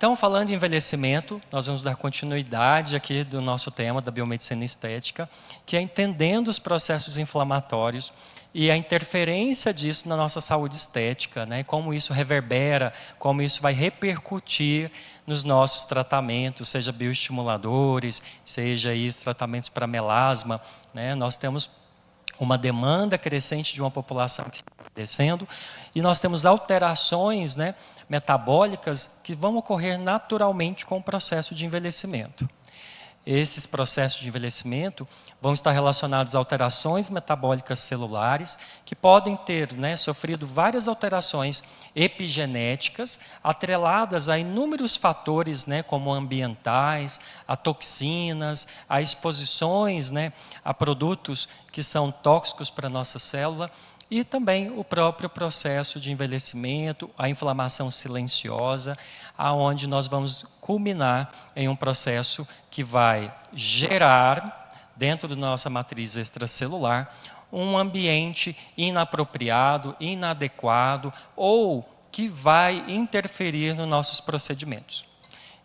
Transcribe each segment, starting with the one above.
Então, falando em envelhecimento, nós vamos dar continuidade aqui do nosso tema da biomedicina estética, que é entendendo os processos inflamatórios e a interferência disso na nossa saúde estética, né? Como isso reverbera, como isso vai repercutir nos nossos tratamentos, seja bioestimuladores, seja aí tratamentos para melasma, né? Nós temos uma demanda crescente de uma população que está crescendo e nós temos alterações, né, metabólicas que vão ocorrer naturalmente com o processo de envelhecimento. Esses processos de envelhecimento vão estar relacionados a alterações metabólicas celulares, que podem ter, né, sofrido várias alterações epigenéticas, atreladas a inúmeros fatores, né, como ambientais, a toxinas, a exposições, né, a produtos que são tóxicos para a nossa célula, e também o próprio processo de envelhecimento, a inflamação silenciosa, aonde nós vamos culminar em um processo que vai gerar, dentro da nossa matriz extracelular, um ambiente inapropriado, inadequado, ou que vai interferir nos nossos procedimentos.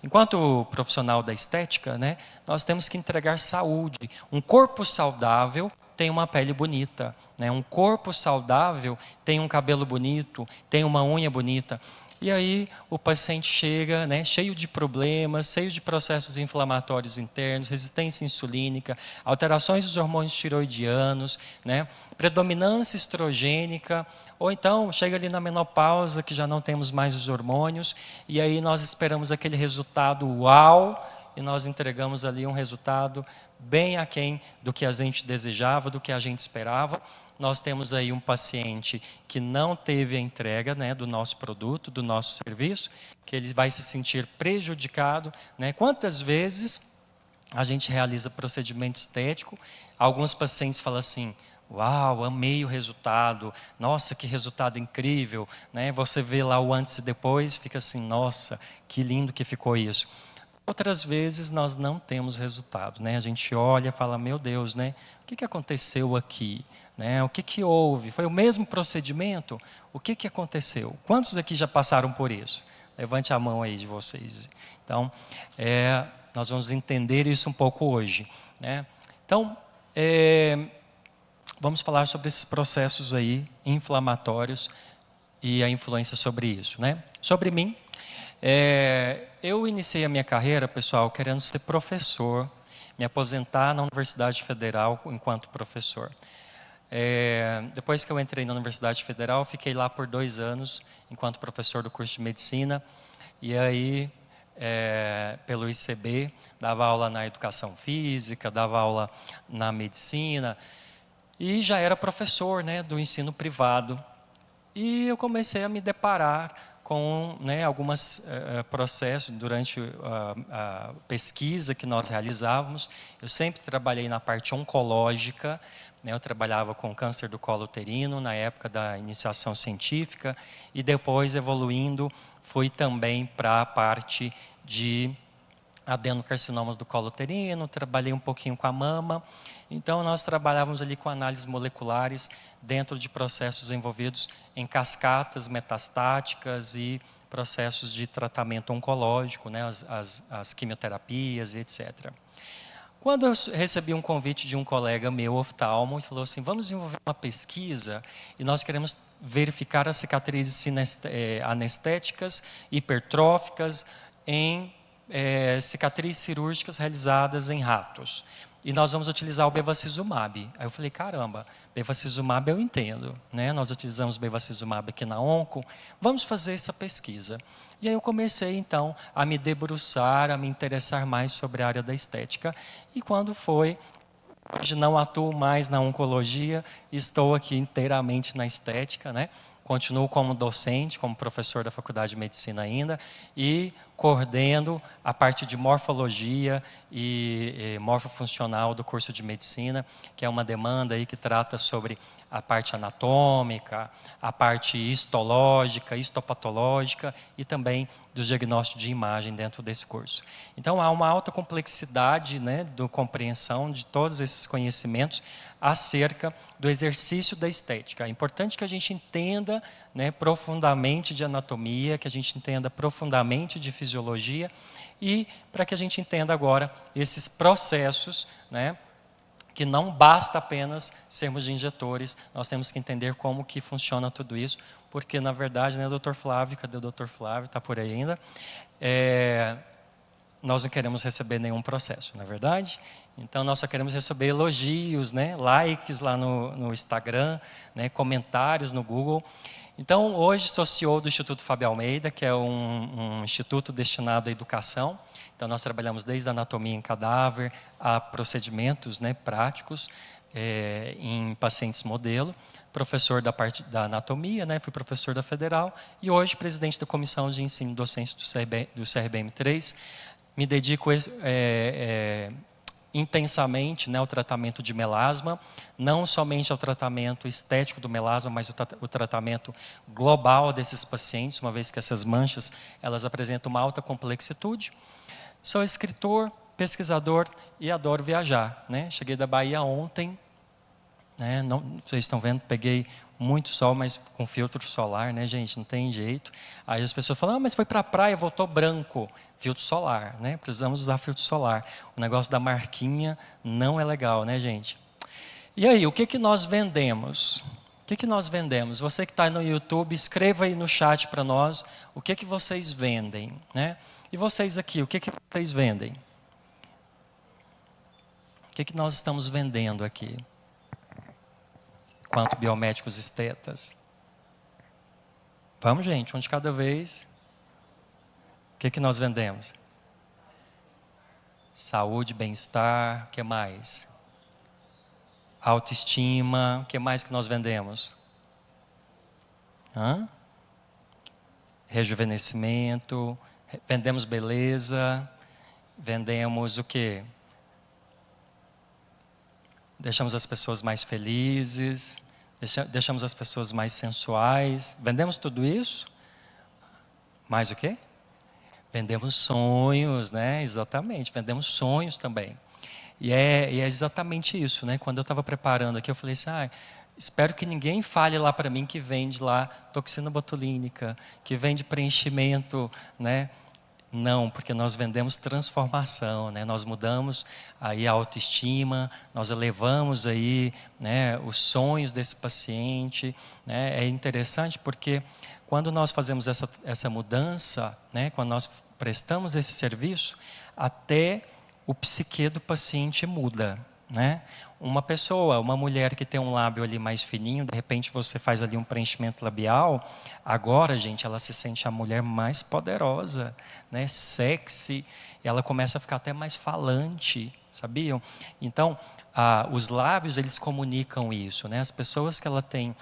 Enquanto profissional da estética, né, nós temos que entregar saúde. Um corpo saudável tem uma pele bonita, né? Um corpo saudável tem um cabelo bonito, tem uma unha bonita. E aí o paciente chega, né, cheio de problemas, cheio de processos inflamatórios internos, resistência insulínica, alterações dos hormônios tiroidianos, né, predominância estrogênica, ou então chega ali na menopausa que já não temos mais os hormônios, e aí nós esperamos aquele resultado uau, e nós entregamos ali um resultado bem aquém do que a gente desejava, do que a gente esperava. Nós temos aí um paciente que não teve a entrega, né, do nosso produto, do nosso serviço, que ele vai se sentir prejudicado, né? Quantas vezes a gente realiza procedimento estético, alguns pacientes falam assim: uau, amei o resultado, nossa, que resultado incrível, né? Você vê lá o antes e depois, fica assim, nossa, que lindo que ficou isso. Outras vezes nós não temos resultado, né? A gente olha e fala, meu Deus, né? O que aconteceu aqui? Né? O que houve? Foi o mesmo procedimento? O que aconteceu? Quantos aqui já passaram por isso? Levante a mão aí de vocês. Então, nós vamos entender isso um pouco hoje, né? Então, vamos falar sobre esses processos aí inflamatórios e a influência sobre isso, né? Sobre mim, eu iniciei a minha carreira, pessoal, querendo ser professor, me aposentar na Universidade Federal enquanto professor. Depois que eu entrei na Universidade Federal, fiquei lá por 2 anos, enquanto professor do curso de Medicina, e aí, pelo ICB, dava aula na Educação Física, dava aula na Medicina, e já era professor, né, do ensino privado. E eu comecei a me deparar com, né, alguns processos durante a pesquisa que nós realizávamos. Eu sempre trabalhei na parte oncológica, né, eu trabalhava com câncer do colo uterino na época da iniciação científica e depois, evoluindo, fui também para a parte de adenocarcinomas do colo uterino, trabalhei um pouquinho com a mama. Então, nós trabalhávamos ali com análises moleculares dentro de processos envolvidos em cascatas metastáticas e processos de tratamento oncológico, né, as quimioterapias e etc. Quando eu recebi um convite de um colega meu, oftalmo, e falou assim, vamos desenvolver uma pesquisa e nós queremos verificar as cicatrizes anestéticas, hipertróficas em cicatrizes cirúrgicas realizadas em ratos. E nós vamos utilizar o bevacizumab. Aí eu falei, caramba, bevacizumab eu entendo, né? Nós utilizamos bevacizumab aqui na Onco, vamos fazer essa pesquisa. E aí eu comecei, então, a me debruçar, a me interessar mais sobre a área da estética. E quando foi, hoje não atuo mais na oncologia, estou aqui inteiramente na estética, né? Continuo como docente, como professor da Faculdade de Medicina ainda, e coordeno a parte de morfologia e morfofuncional do curso de Medicina, que é uma demanda aí que trata sobre a parte anatômica, a parte histológica, histopatológica e também dos diagnósticos de imagem dentro desse curso. Então, há uma alta complexidade, né, de compreensão de todos esses conhecimentos acerca do exercício da estética. É importante que a gente entenda, né, profundamente de anatomia, que a gente entenda profundamente de fisiologia, fisiologia, e para que a gente entenda agora esses processos, né, que não basta apenas sermos injetores, nós temos que entender como que funciona tudo isso, porque na verdade, né, Dr. Flávio, cadê o Dr. Flávio? Está por aí ainda? Nós não queremos receber nenhum processo, não é verdade? Então nós só queremos receber elogios, né, likes lá no Instagram, né, comentários no Google. Então hoje sou CEO do Instituto Fábio Almeida, que é um instituto destinado à educação. Então nós trabalhamos desde a anatomia em cadáver a procedimentos, né, práticos em pacientes modelo. Professor da parte da anatomia, né, fui professor da Federal e hoje presidente da Comissão de Ensino e Docência do CRBM3. Me dedico intensamente, né, ao tratamento de melasma, não somente ao tratamento estético do melasma, mas o tratamento global desses pacientes, uma vez que essas manchas elas apresentam uma alta complexitude. Sou escritor, pesquisador e adoro viajar, né? Cheguei da Bahia ontem, né? Não, vocês estão vendo, peguei muito sol, mas com filtro solar, né, gente? Não tem jeito. Aí as pessoas falam, mas foi para a praia, voltou branco. Filtro solar, né? Precisamos usar filtro solar. O negócio da marquinha não é legal, né, gente? E aí, o que que nós vendemos? O que que nós vendemos? Você que está no YouTube, escreva aí no chat para nós o que que vocês vendem, né? E vocês aqui, o que que vocês vendem? O que que nós estamos vendendo aqui? Quanto biomédicos estetas? Vamos, gente, um de cada vez. O que que nós vendemos? Saúde, bem-estar, o que mais? Autoestima, o que mais que nós vendemos? Rejuvenescimento, vendemos beleza, vendemos o quê? Deixamos as pessoas mais felizes, deixamos as pessoas mais sensuais. Vendemos tudo isso? Mais o quê? Vendemos sonhos, né? Exatamente, vendemos sonhos também. E é exatamente isso, né? Quando eu estava preparando aqui, eu falei assim, espero que ninguém fale lá para mim que vende lá toxina botulínica, que vende preenchimento, né? Não, porque nós vendemos transformação, né? Nós mudamos aí a autoestima, nós elevamos aí, né, os sonhos desse paciente, né? É interessante porque quando nós fazemos essa mudança, né, quando nós prestamos esse serviço, até o psique do paciente muda, né? Uma pessoa, uma mulher que tem um lábio ali mais fininho, de repente você faz ali um preenchimento labial, agora, gente, ela se sente a mulher mais poderosa, né? Sexy, ela começa a ficar até mais falante, sabiam? Então, os lábios, eles comunicam isso, né? As pessoas que ela tem,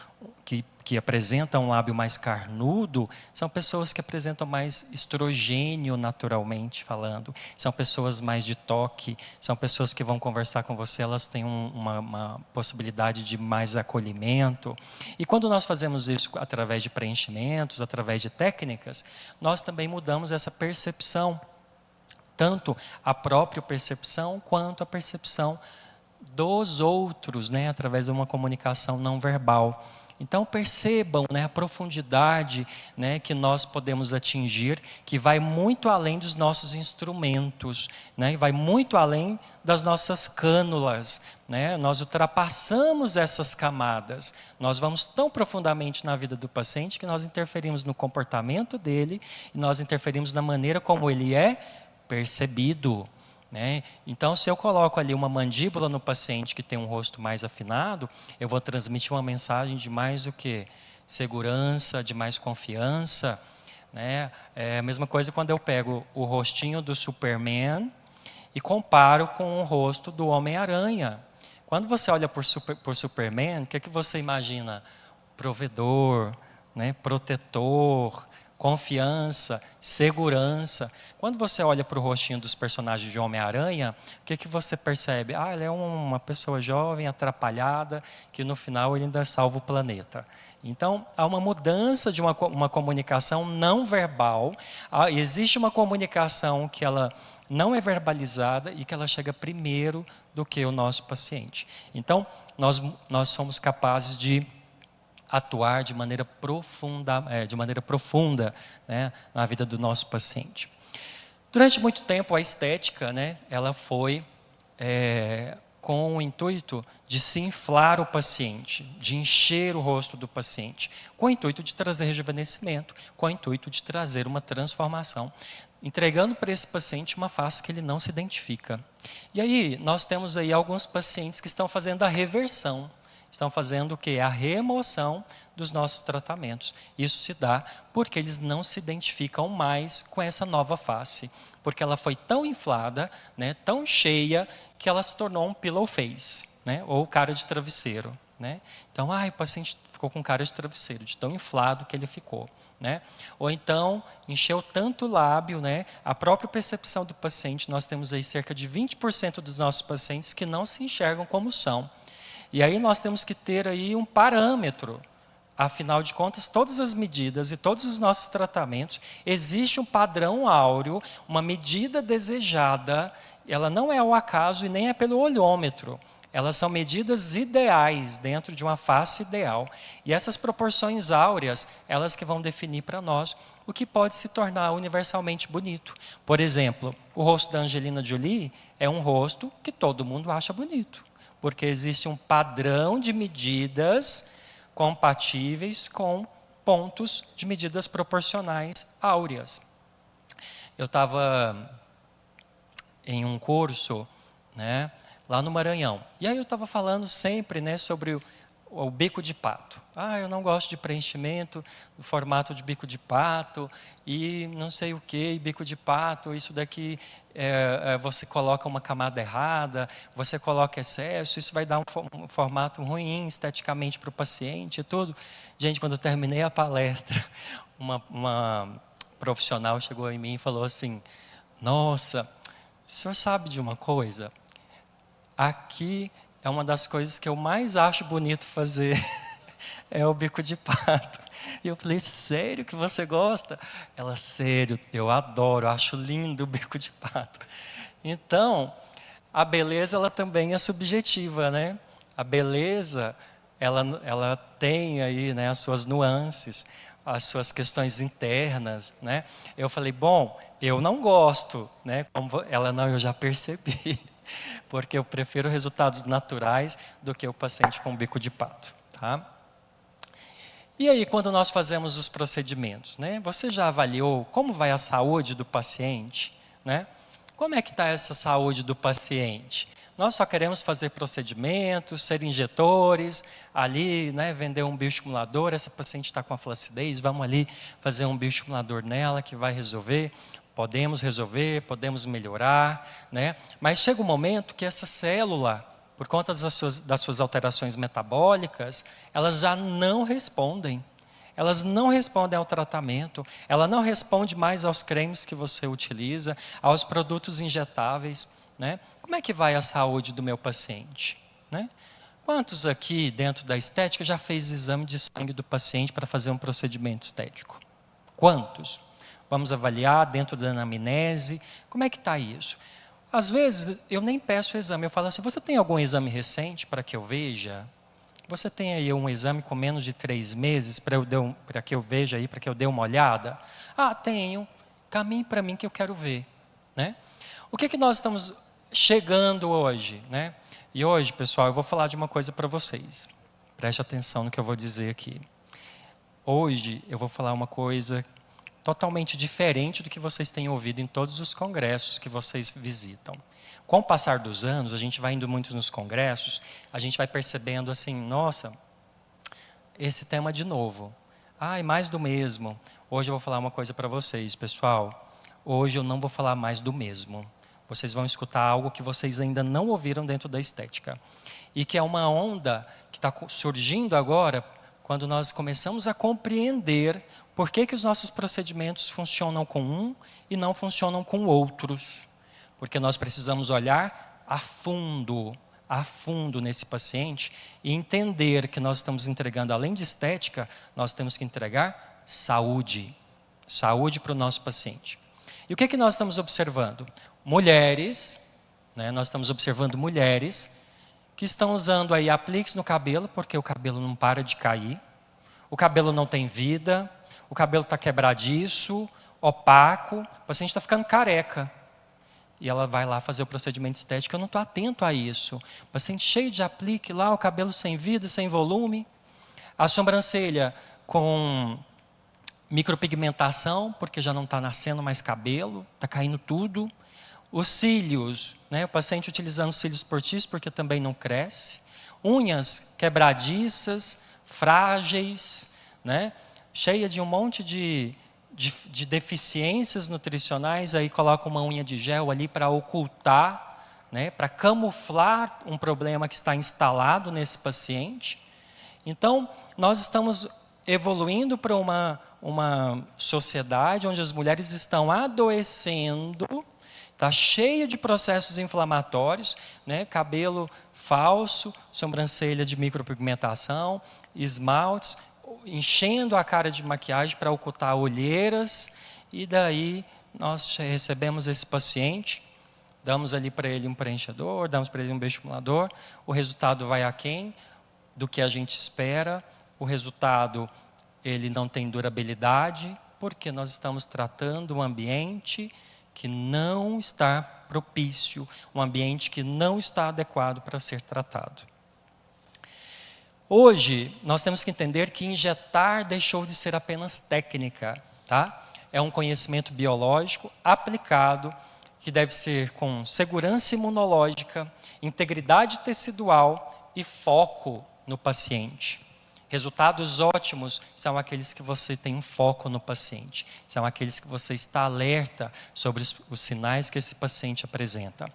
que apresentam um lábio mais carnudo, são pessoas que apresentam mais estrogênio naturalmente falando, são pessoas mais de toque, são pessoas que vão conversar com você, elas têm uma possibilidade de mais acolhimento. E quando nós fazemos isso através de preenchimentos, através de técnicas, nós também mudamos essa percepção, tanto a própria percepção quanto a percepção dos outros, né, através de uma comunicação não verbal. Então percebam, né, a profundidade, né, que nós podemos atingir, que vai muito além dos nossos instrumentos, né, e vai muito além das nossas cânulas, né, nós ultrapassamos essas camadas, nós vamos tão profundamente na vida do paciente que nós interferimos no comportamento dele e nós interferimos na maneira como ele é percebido. Né? Então, se eu coloco ali uma mandíbula no paciente que tem um rosto mais afinado, eu vou transmitir uma mensagem de mais o que? Segurança, de mais confiança. Né? É a mesma coisa quando eu pego o rostinho do Superman e comparo com o rosto do Homem-Aranha. Quando você olha por Superman, o que é que você imagina? Provedor, né? Protetor, confiança, segurança. Quando você olha para o rostinho dos personagens de Homem-Aranha, o que é que você percebe? Ele é uma pessoa jovem, atrapalhada, que no final ele ainda salva o planeta. Então, há uma mudança de uma comunicação não verbal. Existe uma comunicação que ela não é verbalizada e que ela chega primeiro do que o nosso paciente. Então, nós somos capazes de atuar de maneira profunda, né, na vida do nosso paciente. Durante muito tempo, a estética, né, ela foi com o intuito de se inflar o paciente, de encher o rosto do paciente, com o intuito de trazer rejuvenescimento, com o intuito de trazer uma transformação, entregando para esse paciente uma face que ele não se identifica. E aí, nós temos aí alguns pacientes que estão fazendo a reversão, estão fazendo o quê? A remoção dos nossos tratamentos. Isso se dá porque eles não se identificam mais com essa nova face, porque ela foi tão inflada, né, tão cheia, que ela se tornou um pillow face, né, ou cara de travesseiro. Né? Então, o paciente ficou com cara de travesseiro, de tão inflado que ele ficou. Né? Ou então, encheu tanto o lábio, né? A própria percepção do paciente, nós temos aí cerca de 20% dos nossos pacientes que não se enxergam como são. E aí nós temos que ter aí um parâmetro. Afinal de contas, todas as medidas e todos os nossos tratamentos, existe um padrão áureo, uma medida desejada, ela não é ao acaso e nem é pelo olhômetro. Elas são medidas ideais dentro de uma face ideal. E essas proporções áureas, elas que vão definir para nós o que pode se tornar universalmente bonito. Por exemplo, o rosto da Angelina Jolie é um rosto que todo mundo acha bonito, porque existe um padrão de medidas compatíveis com pontos de medidas proporcionais áureas. Eu estava em um curso, né, lá no Maranhão, e aí eu estava falando sempre, né, sobre o bico de pato. Eu não gosto de preenchimento no formato de bico de pato, e não sei o que, bico de pato, isso daqui, você coloca uma camada errada, você coloca excesso, isso vai dar um formato ruim esteticamente para o paciente e tudo. Gente, quando eu terminei a palestra, uma profissional chegou em mim e falou assim: nossa, o senhor sabe de uma coisa? Aqui é uma das coisas que eu mais acho bonito fazer, é o bico de pato. E eu falei: sério que você gosta? Ela: sério, eu adoro, acho lindo o bico de pato. Então, a beleza ela também é subjetiva, né? A beleza, ela tem aí, né, as suas nuances, as suas questões internas, né? Eu falei: bom, eu não gosto, né? Ela: não, eu já percebi. Porque eu prefiro resultados naturais do que o paciente com bico de pato. Tá? E aí, quando nós fazemos os procedimentos, né, você já avaliou como vai a saúde do paciente? Né? Como é que está essa saúde do paciente? Nós só queremos fazer procedimentos, ser injetores, ali, né, vender um bioestimulador, essa paciente está com a flacidez, vamos ali fazer um bioestimulador nela que vai resolver. Podemos resolver, podemos melhorar, né? Mas chega um momento que essa célula, por conta das suas alterações metabólicas, elas já não respondem. Elas não respondem ao tratamento, ela não responde mais aos cremes que você utiliza, aos produtos injetáveis. Né? Como é que vai a saúde do meu paciente? Né? Quantos aqui, dentro da estética, já fez exame de sangue do paciente para fazer um procedimento estético? Quantos? Vamos avaliar dentro da anamnese, como é que está isso? Às vezes, eu nem peço o exame, eu falo assim: você tem algum exame recente para que eu veja? Você tem aí um exame com menos de 3 meses para que eu veja aí, para que eu dê uma olhada? Tenho, caminhe para mim que eu quero ver. Né? O que nós estamos chegando hoje? Né? E hoje, pessoal, eu vou falar de uma coisa para vocês. Preste atenção no que eu vou dizer aqui. Hoje, eu vou falar uma coisa totalmente diferente do que vocês têm ouvido em todos os congressos que vocês visitam. Com o passar dos anos, a gente vai indo muito nos congressos, a gente vai percebendo assim: nossa, esse tema de novo. Mais do mesmo. Hoje eu vou falar uma coisa para vocês, pessoal. Hoje eu não vou falar mais do mesmo. Vocês vão escutar algo que vocês ainda não ouviram dentro da estética. E que é uma onda que está surgindo agora, quando nós começamos a compreender por que os nossos procedimentos funcionam com um e não funcionam com outros. Porque nós precisamos olhar a fundo nesse paciente e entender que nós estamos entregando, além de estética, nós temos que entregar saúde. Saúde para o nosso paciente. E o que nós estamos observando? Mulheres, né, nós estamos observando mulheres que estão usando aí apliques no cabelo, porque o cabelo não para de cair, o cabelo não tem vida, o cabelo está quebradiço, opaco, o paciente está ficando careca. E ela vai lá fazer o procedimento estético, eu não estou atento a isso. O paciente cheio de aplique lá, o cabelo sem vida, sem volume. A sobrancelha com micropigmentação, porque já não está nascendo mais cabelo, está caindo tudo. Os cílios, né, o paciente utilizando cílios postiços, porque também não cresce. Unhas quebradiças, frágeis, né, cheia de um monte de deficiências nutricionais, aí coloca uma unha de gel ali para ocultar, né, para camuflar um problema que está instalado nesse paciente. Então, nós estamos evoluindo para uma sociedade onde as mulheres estão adoecendo, está cheia de processos inflamatórios, né, cabelo falso, sobrancelha de micropigmentação, esmaltes, enchendo a cara de maquiagem para ocultar olheiras, e daí nós recebemos esse paciente, damos ali para ele um preenchedor, damos para ele um bioestimulador, o resultado vai aquém do que a gente espera, o resultado ele não tem durabilidade, porque nós estamos tratando um ambiente que não está propício, um ambiente que não está adequado para ser tratado. Hoje, nós temos que entender que injetar deixou de ser apenas técnica, tá? É um conhecimento biológico aplicado, que deve ser com segurança imunológica, integridade tecidual e foco no paciente. Resultados ótimos são aqueles que você tem um foco no paciente, são aqueles que você está alerta sobre os sinais que esse paciente apresenta.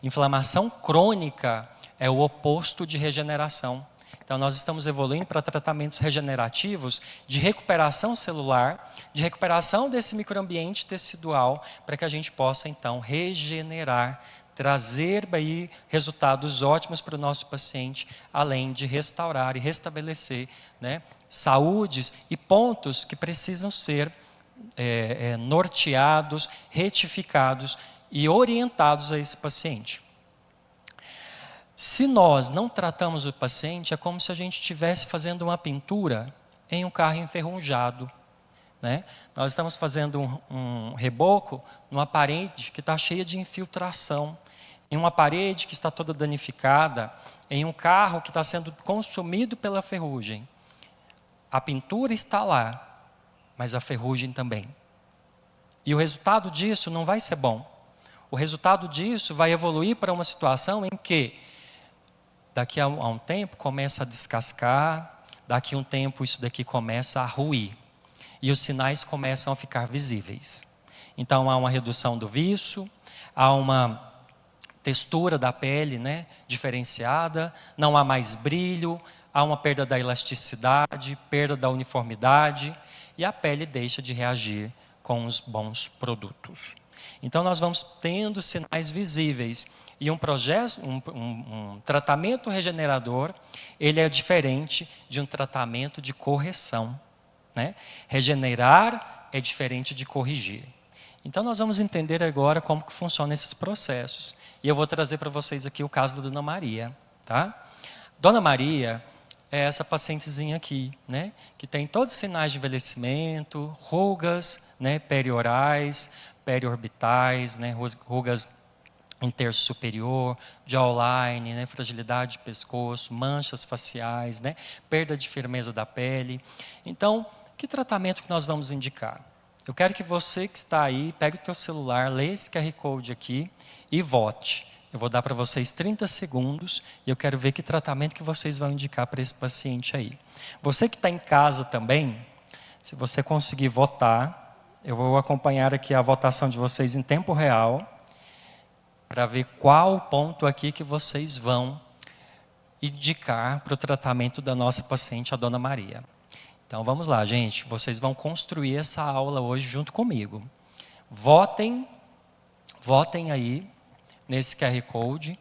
Inflamação crônica é o oposto de regeneração. Então, nós estamos evoluindo para tratamentos regenerativos de recuperação celular, de recuperação desse microambiente tecidual, para que a gente possa, então, regenerar, trazer aí resultados ótimos para o nosso paciente, além de restaurar e restabelecer, né, saúdes e pontos que precisam ser norteados, retificados e orientados a esse paciente. Se nós não tratamos o paciente, é como se a gente estivesse fazendo uma pintura em um carro enferrujado, né? Nós estamos fazendo um reboco numa parede que está cheia de infiltração, em uma parede que está toda danificada, em um carro que está sendo consumido pela ferrugem. A pintura está lá, mas a ferrugem também. E o resultado disso não vai ser bom. O resultado disso vai evoluir para uma situação em que daqui a um tempo começa a descascar, daqui a um tempo isso daqui começa a ruir. E os sinais começam a ficar visíveis. Então há uma redução do viço, há uma textura da pele, né, diferenciada, não há mais brilho, há uma perda da elasticidade, perda da uniformidade, e a pele deixa de reagir com os bons produtos. Então nós vamos tendo sinais visíveis. E um tratamento regenerador, ele é diferente de um tratamento de correção, né? Regenerar é diferente de corrigir. Então nós vamos entender agora como que funcionam esses processos. E eu vou trazer para vocês aqui o caso da Dona Maria, tá? Dona Maria é essa pacientezinha aqui, né? Que tem todos os sinais de envelhecimento, rugas, né, periorais, periorbitais, né, rugas em terço superior, jawline, né, fragilidade de pescoço, manchas faciais, né, perda de firmeza da pele. Então, que tratamento que nós vamos indicar? Eu quero que você que está aí, pegue o teu celular, leia esse QR Code aqui e vote. Eu vou dar para vocês 30 segundos e eu quero ver que tratamento que vocês vão indicar para esse paciente aí. Você que está em casa também, se você conseguir votar, eu vou acompanhar aqui a votação de vocês em tempo real, para ver qual ponto aqui que vocês vão indicar para o tratamento da nossa paciente, a Dona Maria. Então vamos lá, gente, vocês vão construir essa aula hoje junto comigo. Votem aí nesse QR Code.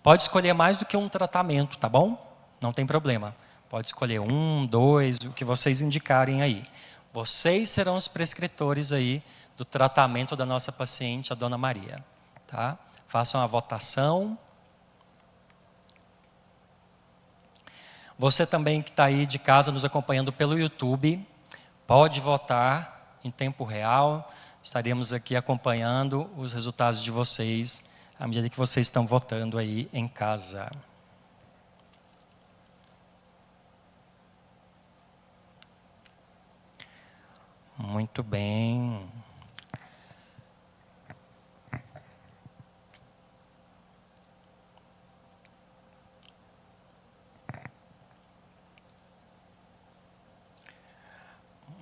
Pode escolher mais do que um tratamento, tá bom? Não tem problema. Pode escolher 1, 2, o que vocês indicarem aí. Vocês serão os prescritores aí do tratamento da nossa paciente, a Dona Maria, tá? Façam a votação. Você também que está aí de casa nos acompanhando pelo YouTube, pode votar em tempo real. estaremos aqui acompanhando os resultados de vocês, à medida que vocês estão votando aí em casa. Muito bem.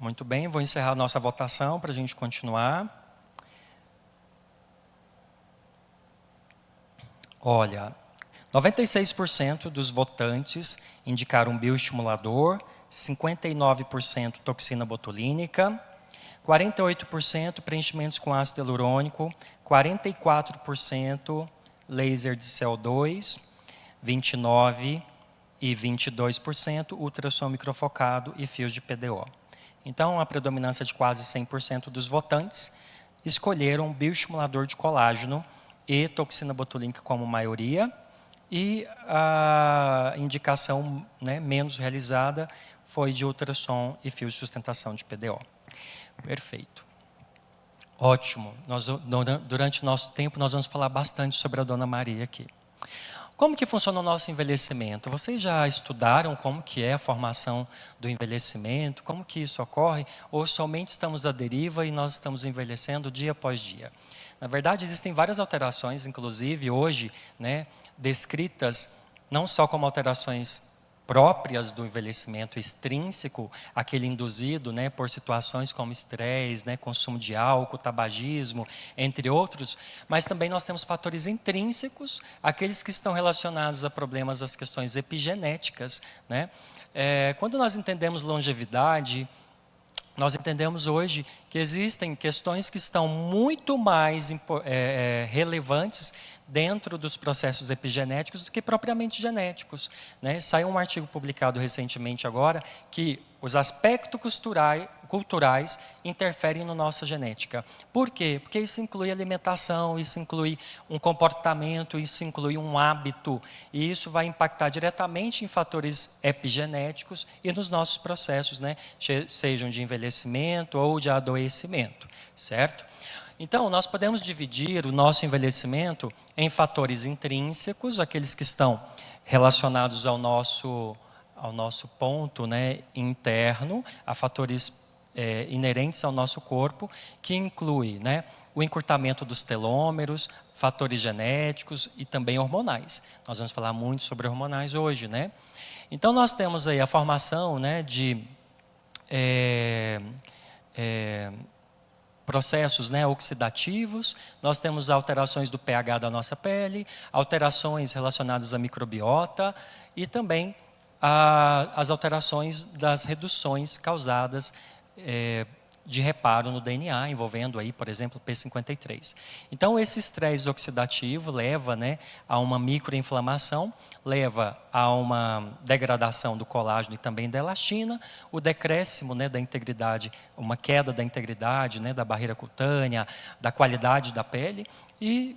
Muito bem, vou encerrar a nossa votação para a gente continuar. Olha, 96% dos votantes indicaram bioestimulador, 59% toxina botulínica, 48% preenchimentos com ácido hialurônico, 44% laser de CO2, 29% e 22% ultrassom microfocado e fios de PDO. Então, a predominância de quase 100% dos votantes escolheram bioestimulador de colágeno e toxina botulínica como maioria, e a indicação, né, menos realizada foi de ultrassom e fios de sustentação de PDO. Perfeito. Ótimo. Durante o nosso tempo, nós vamos falar bastante sobre a Dona Maria aqui. Como que funciona o nosso envelhecimento? Vocês já estudaram como que é a formação do envelhecimento? Como que isso ocorre? Ou somente estamos à deriva e nós estamos envelhecendo dia após dia? Na verdade, existem várias alterações, inclusive hoje, né, descritas não só como alterações próprias do envelhecimento extrínseco, aquele induzido, né, por situações como estresse, né, consumo de álcool, tabagismo, entre outros, mas também nós temos fatores intrínsecos, aqueles que estão relacionados a problemas, às questões epigenéticas, né? Quando nós entendemos longevidade, nós entendemos hoje que existem questões que estão muito mais relevantes dentro dos processos epigenéticos do que propriamente genéticos, né? Saiu um artigo publicado recentemente agora que os aspectos culturais interferem na nossa genética. Por quê? Porque isso inclui alimentação, isso inclui um comportamento, isso inclui um hábito, e isso vai impactar diretamente em fatores epigenéticos e nos nossos processos, né? Sejam de envelhecimento ou de adoecimento, certo? Então, nós podemos dividir o nosso envelhecimento em fatores intrínsecos, aqueles que estão relacionados ao nosso ponto, né, interno, a fatores inerentes ao nosso corpo, que inclui, né, o encurtamento dos telômeros, fatores genéticos e também hormonais. Nós vamos falar muito sobre hormonais hoje, né? Então, nós temos aí a formação, né, de processos, né, oxidativos, nós temos alterações do pH da nossa pele, alterações relacionadas à microbiota e também as alterações das reduções causadas de reparo no DNA, envolvendo aí, por exemplo, P53. Então, esse estresse oxidativo leva, né, a uma microinflamação, leva a uma degradação do colágeno e também da elastina, o decréscimo, né, da integridade, uma queda da integridade, né, da barreira cutânea, da qualidade da pele e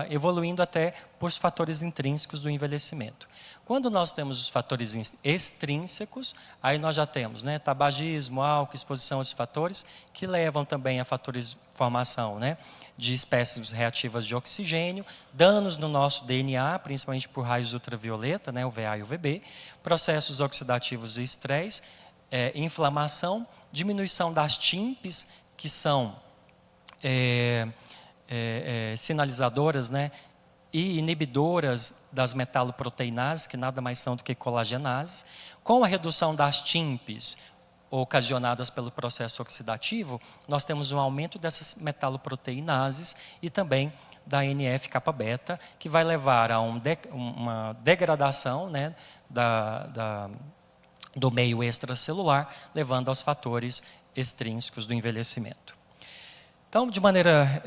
evoluindo até por fatores intrínsecos do envelhecimento. Quando nós temos os fatores extrínsecos, aí nós já temos, né, tabagismo, álcool, exposição a esses fatores, que levam também a fatores, formação, né, de espécies reativas de oxigênio, danos no nosso DNA, principalmente por raios ultravioleta, né, UVA e UVB, processos oxidativos e estresse, inflamação, diminuição das TIMPs, que são sinalizadoras, né, e inibidoras das metaloproteinases, que nada mais são do que colagenases. Com a redução das TIMPs, ocasionadas pelo processo oxidativo, nós temos um aumento dessas metaloproteinases e também da NF-kappa-beta, que vai levar a uma degradação, né, do meio extracelular, levando aos fatores extrínsecos do envelhecimento. Então, de maneira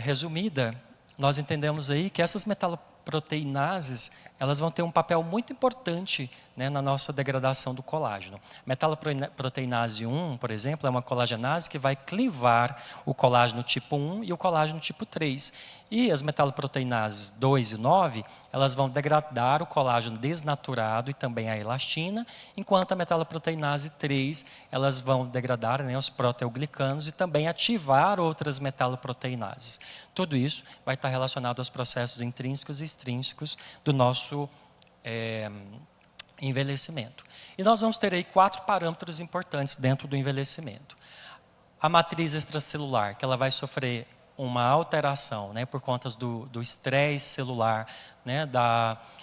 resumida, nós entendemos aí que essas metaloproteínas metaloproteinases, elas vão ter um papel muito importante, né, na nossa degradação do colágeno. Metaloproteinase 1, por exemplo, é uma colagenase que vai clivar o colágeno tipo 1 e o colágeno tipo 3. E as metaloproteinases 2 e 9, elas vão degradar o colágeno desnaturado e também a elastina, enquanto a metaloproteinase 3, elas vão degradar, né, os proteoglicanos e também ativar outras metaloproteinases. Tudo isso vai estar relacionado aos processos intrínsecos e extrínsecos do nosso envelhecimento. E nós vamos ter aí 4 parâmetros importantes dentro do envelhecimento. A matriz extracelular, que ela vai sofrer uma alteração, né, por conta do estresse celular, né,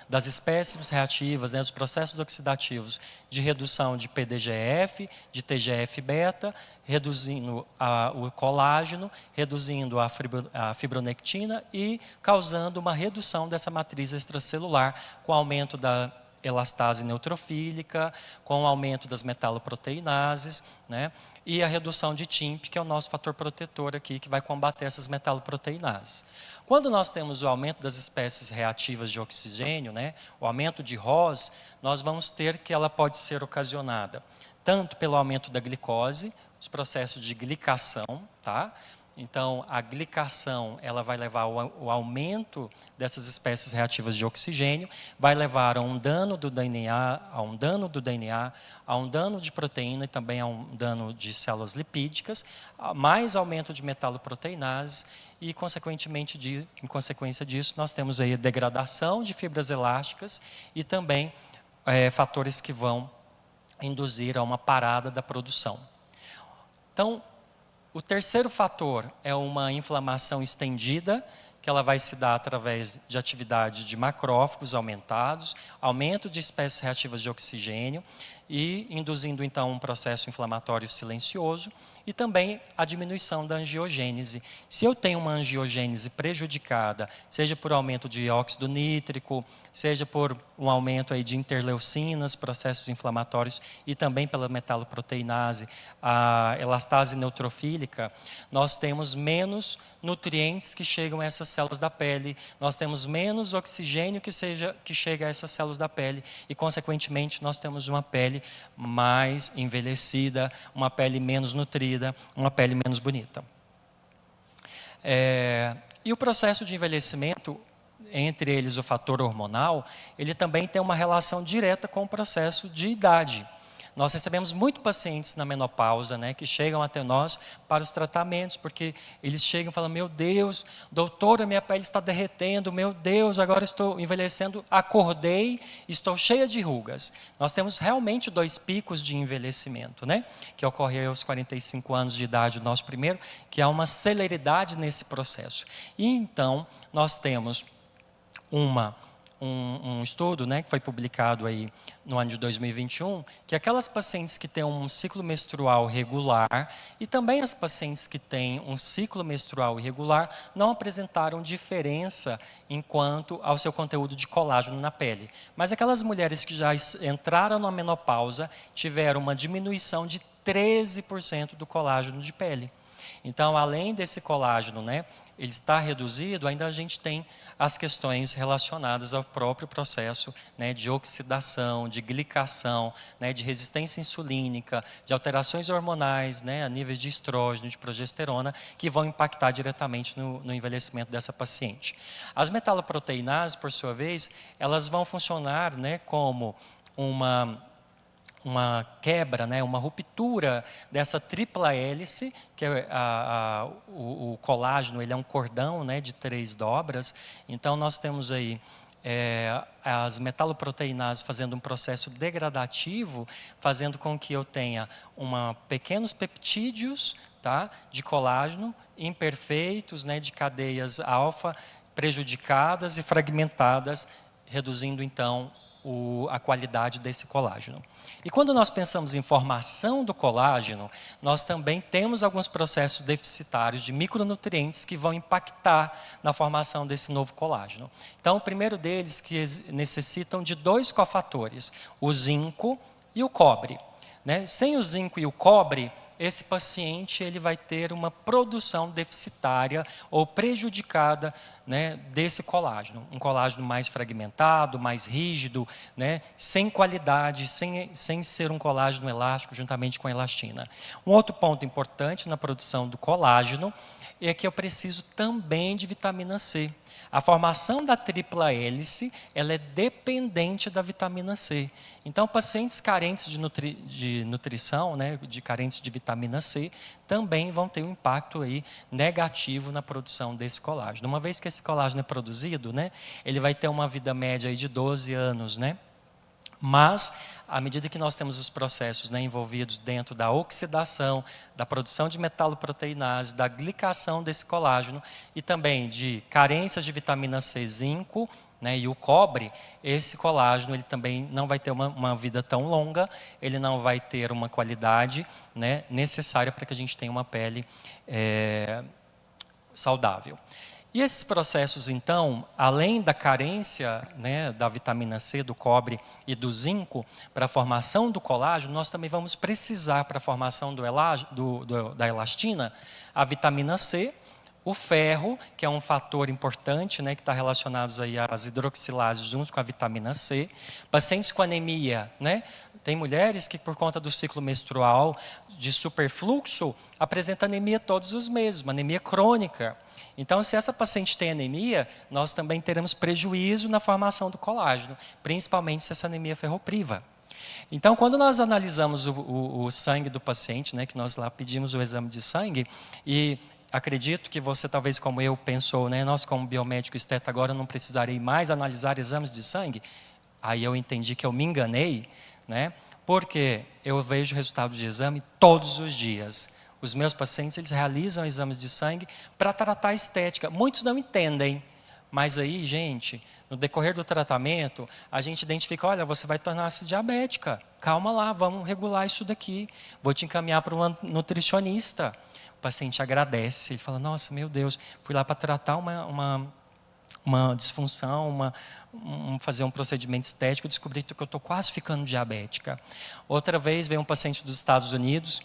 das espécies reativas, né, dos processos oxidativos de redução de PDGF, de TGF-beta, reduzindo o colágeno, reduzindo a fibronectina e causando uma redução dessa matriz extracelular com aumento da elastase neutrofílica, com o aumento das metaloproteinases, né, e a redução de TIMP, que é o nosso fator protetor aqui, que vai combater essas metaloproteinases. Quando nós temos o aumento das espécies reativas de oxigênio, né, o aumento de ROS, nós vamos ter que ela pode ser ocasionada tanto pelo aumento da glicose, os processos de glicação, tá? Então, a glicação, ela vai levar ao aumento dessas espécies reativas de oxigênio, vai levar a um dano do DNA, a um dano de proteína e também a um dano de células lipídicas, mais aumento de metaloproteinases e, em consequência disso, nós temos aí a degradação de fibras elásticas e também fatores que vão induzir a uma parada da produção. Então, o terceiro fator é uma inflamação estendida, que ela vai se dar através de atividade de macrófagos aumentados, aumento de espécies reativas de oxigênio e induzindo então um processo inflamatório silencioso e também a diminuição da angiogênese. Se eu tenho uma angiogênese prejudicada, seja por aumento de óxido nítrico, seja por um aumento aí de interleucinas, processos inflamatórios e também pela metaloproteinase, a elastase neutrofílica, nós temos menos nutrientes que chegam a essas células da pele, nós temos menos oxigênio que chega a essas células da pele e, consequentemente, nós temos uma pele mais envelhecida, uma pele menos nutrida, uma pele menos bonita. E o processo de envelhecimento, entre eles o fator hormonal, ele também tem uma relação direta com o processo de idade. Nós recebemos muitos pacientes na menopausa, né, que chegam até nós para os tratamentos, porque eles chegam e falam, meu Deus, doutora, minha pele está derretendo, meu Deus, agora estou envelhecendo, acordei, estou cheia de rugas. Nós temos realmente 2 picos de envelhecimento, né, que ocorre aos 45 anos de idade, o nosso primeiro, que há uma celeridade nesse processo. E então, nós temos um estudo, né, que foi publicado aí no ano de 2021, que aquelas pacientes que têm um ciclo menstrual regular e também as pacientes que têm um ciclo menstrual irregular não apresentaram diferença quanto ao seu conteúdo de colágeno na pele. Mas aquelas mulheres que já entraram na menopausa tiveram uma diminuição de 13% do colágeno de pele. Então, além desse colágeno, né, ele está reduzido, ainda a gente tem as questões relacionadas ao próprio processo, né, de oxidação, de glicação, né, de resistência insulínica, de alterações hormonais, né, a níveis de estrógeno, de progesterona, que vão impactar diretamente no envelhecimento dessa paciente. As metaloproteinases, por sua vez, elas vão funcionar, né, como uma quebra, né, uma ruptura dessa tripla hélice, que é o colágeno, ele é um cordão, né, de 3 dobras. Então, nós temos aí as metaloproteinases fazendo um processo degradativo, fazendo com que eu tenha pequenos peptídeos, tá, de colágeno imperfeitos, né, de cadeias alfa prejudicadas e fragmentadas, reduzindo, então, a qualidade desse colágeno. E quando nós pensamos em formação do colágeno, nós também temos alguns processos deficitários de micronutrientes que vão impactar na formação desse novo colágeno. Então, o primeiro deles que necessitam de 2 cofatores, o zinco e o cobre. Né? Sem o zinco e o cobre, esse paciente ele vai ter uma produção deficitária ou prejudicada, né, desse colágeno. Um colágeno mais fragmentado, mais rígido, né, sem qualidade, sem ser um colágeno elástico juntamente com a elastina. Um outro ponto importante na produção do colágeno é que eu preciso também de vitamina C. A formação da tripla hélice, ela é dependente da vitamina C. Então, pacientes carentes de nutrição, né, carentes de vitamina C, também vão ter um impacto aí negativo na produção desse colágeno. Uma vez que esse colágeno é produzido, né, ele vai ter uma vida média aí de 12 anos, né? Mas, à medida que nós temos os processos, né, envolvidos dentro da oxidação, da produção de metaloproteinase, da glicação desse colágeno e também de carências de vitamina C, zinco, né, e o cobre, esse colágeno ele também não vai ter uma vida tão longa, ele não vai ter uma qualidade, né, necessária para que a gente tenha uma pele saudável. E esses processos, então, além da carência, né, da vitamina C, do cobre e do zinco, para a formação do colágeno, nós também vamos precisar, para a formação da elastina, a vitamina C, o ferro, que é um fator importante, né, que está relacionado aí às hidroxilases junto com a vitamina C. Pacientes com anemia, né? Tem mulheres que, por conta do ciclo menstrual, de superfluxo, apresentam anemia todos os meses, uma anemia crônica. Então, se essa paciente tem anemia, nós também teremos prejuízo na formação do colágeno, principalmente se essa anemia é ferropriva. Então, quando nós analisamos o sangue do paciente, né, que nós lá pedimos o exame de sangue, e acredito que você, talvez como eu, pensou, né, nós como biomédico esteta agora não precisarei mais analisar exames de sangue. Aí eu entendi que eu me enganei, né, porque eu vejo resultado de exame todos os dias. Os meus pacientes, eles realizam exames de sangue para tratar a estética. Muitos não entendem, mas aí, gente, no decorrer do tratamento, a gente identifica, olha, você vai tornar-se diabética. Calma lá, vamos regular isso daqui. Vou te encaminhar para um nutricionista. O paciente agradece, ele fala, nossa, meu Deus, fui lá para tratar uma disfunção, fazer um procedimento estético, descobri que eu estou quase ficando diabética. Outra vez veio um paciente dos Estados Unidos,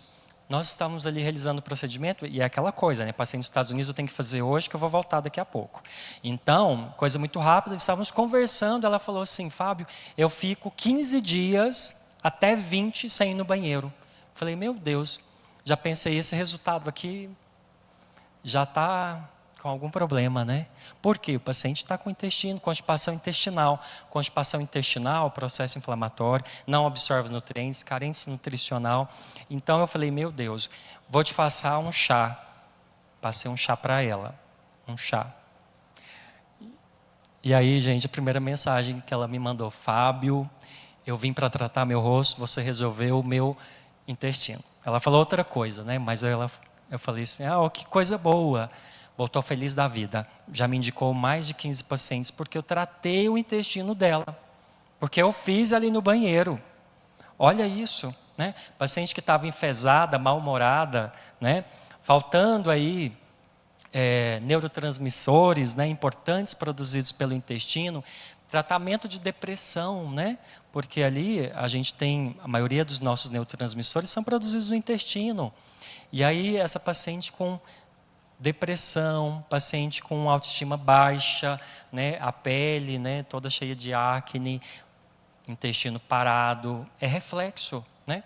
nós estávamos ali realizando o procedimento, e é aquela coisa, né? Paciente dos Estados Unidos eu tenho que fazer hoje, que eu vou voltar daqui a pouco. Então, coisa muito rápida, estávamos conversando, ela falou assim, Fábio, eu fico 15 dias até 20 sem ir no banheiro. Falei, meu Deus, já pensei, esse resultado aqui já está com algum problema, né? Por quê? O paciente está com intestino, constipação intestinal. Constipação intestinal, processo inflamatório, não absorve nutrientes, carência nutricional. Então eu falei, meu Deus, vou te passar um chá. Passei um chá para ela, um chá. E aí, gente, a primeira mensagem que ela me mandou, Fábio, eu vim para tratar meu rosto, você resolveu o meu intestino. Ela falou outra coisa, né? Mas eu falei assim, que coisa boa. Voltou feliz da vida. Já me indicou mais de 15 pacientes, porque eu tratei o intestino dela. Porque eu fiz ali no banheiro. Olha isso, né? Paciente que estava enfesada, mal-humorada, né? Faltando aí neurotransmissores, né, importantes produzidos pelo intestino, tratamento de depressão, né? Porque ali a gente tem, a maioria dos nossos neurotransmissores são produzidos no intestino. E aí essa paciente com depressão, paciente com autoestima baixa, né, a pele, né, toda cheia de acne, intestino parado, é reflexo, né,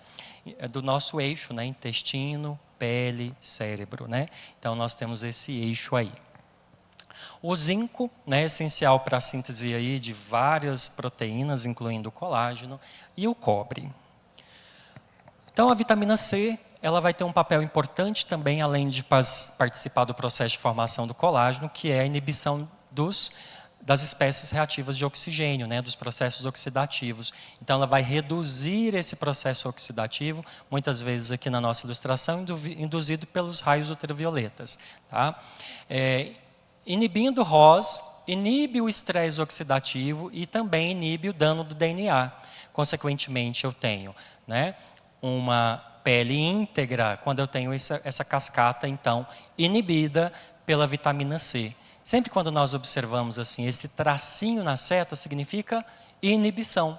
do nosso eixo, né, intestino, pele, cérebro, né? Então nós temos esse eixo aí. O zinco, né, é essencial para a síntese aí de várias proteínas, incluindo o colágeno, e o cobre. Então a vitamina C, ela vai ter um papel importante também, além de participar do processo de formação do colágeno, que é a inibição das espécies reativas de oxigênio, né, dos processos oxidativos. Então, ela vai reduzir esse processo oxidativo, muitas vezes aqui na nossa ilustração, induzido pelos raios ultravioletas. Tá? Inibindo ROS, inibe o estresse oxidativo e também inibe o dano do DNA. Consequentemente, eu tenho, né, uma pele íntegra quando eu tenho essa cascata, então, inibida pela vitamina C. Sempre quando nós observamos assim, esse tracinho na seta significa inibição,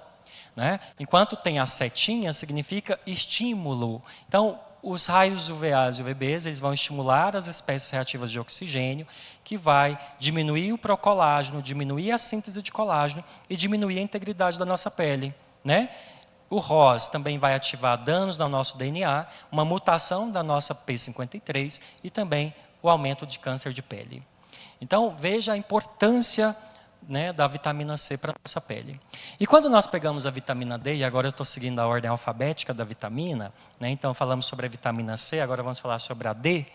né? Enquanto tem a setinha, significa estímulo. Então, os raios UVAs e UVBs, eles vão estimular as espécies reativas de oxigênio, que vai diminuir o procolágeno, diminuir a síntese de colágeno e diminuir a integridade da nossa pele, né? O ROS também vai ativar danos no nosso DNA, uma mutação da nossa P53 e também o aumento de câncer de pele. Então, veja a importância, né, da vitamina C para a nossa pele. E quando nós pegamos a vitamina D, e agora eu estou seguindo a ordem alfabética da vitamina, né, então falamos sobre a vitamina C, agora vamos falar sobre a D.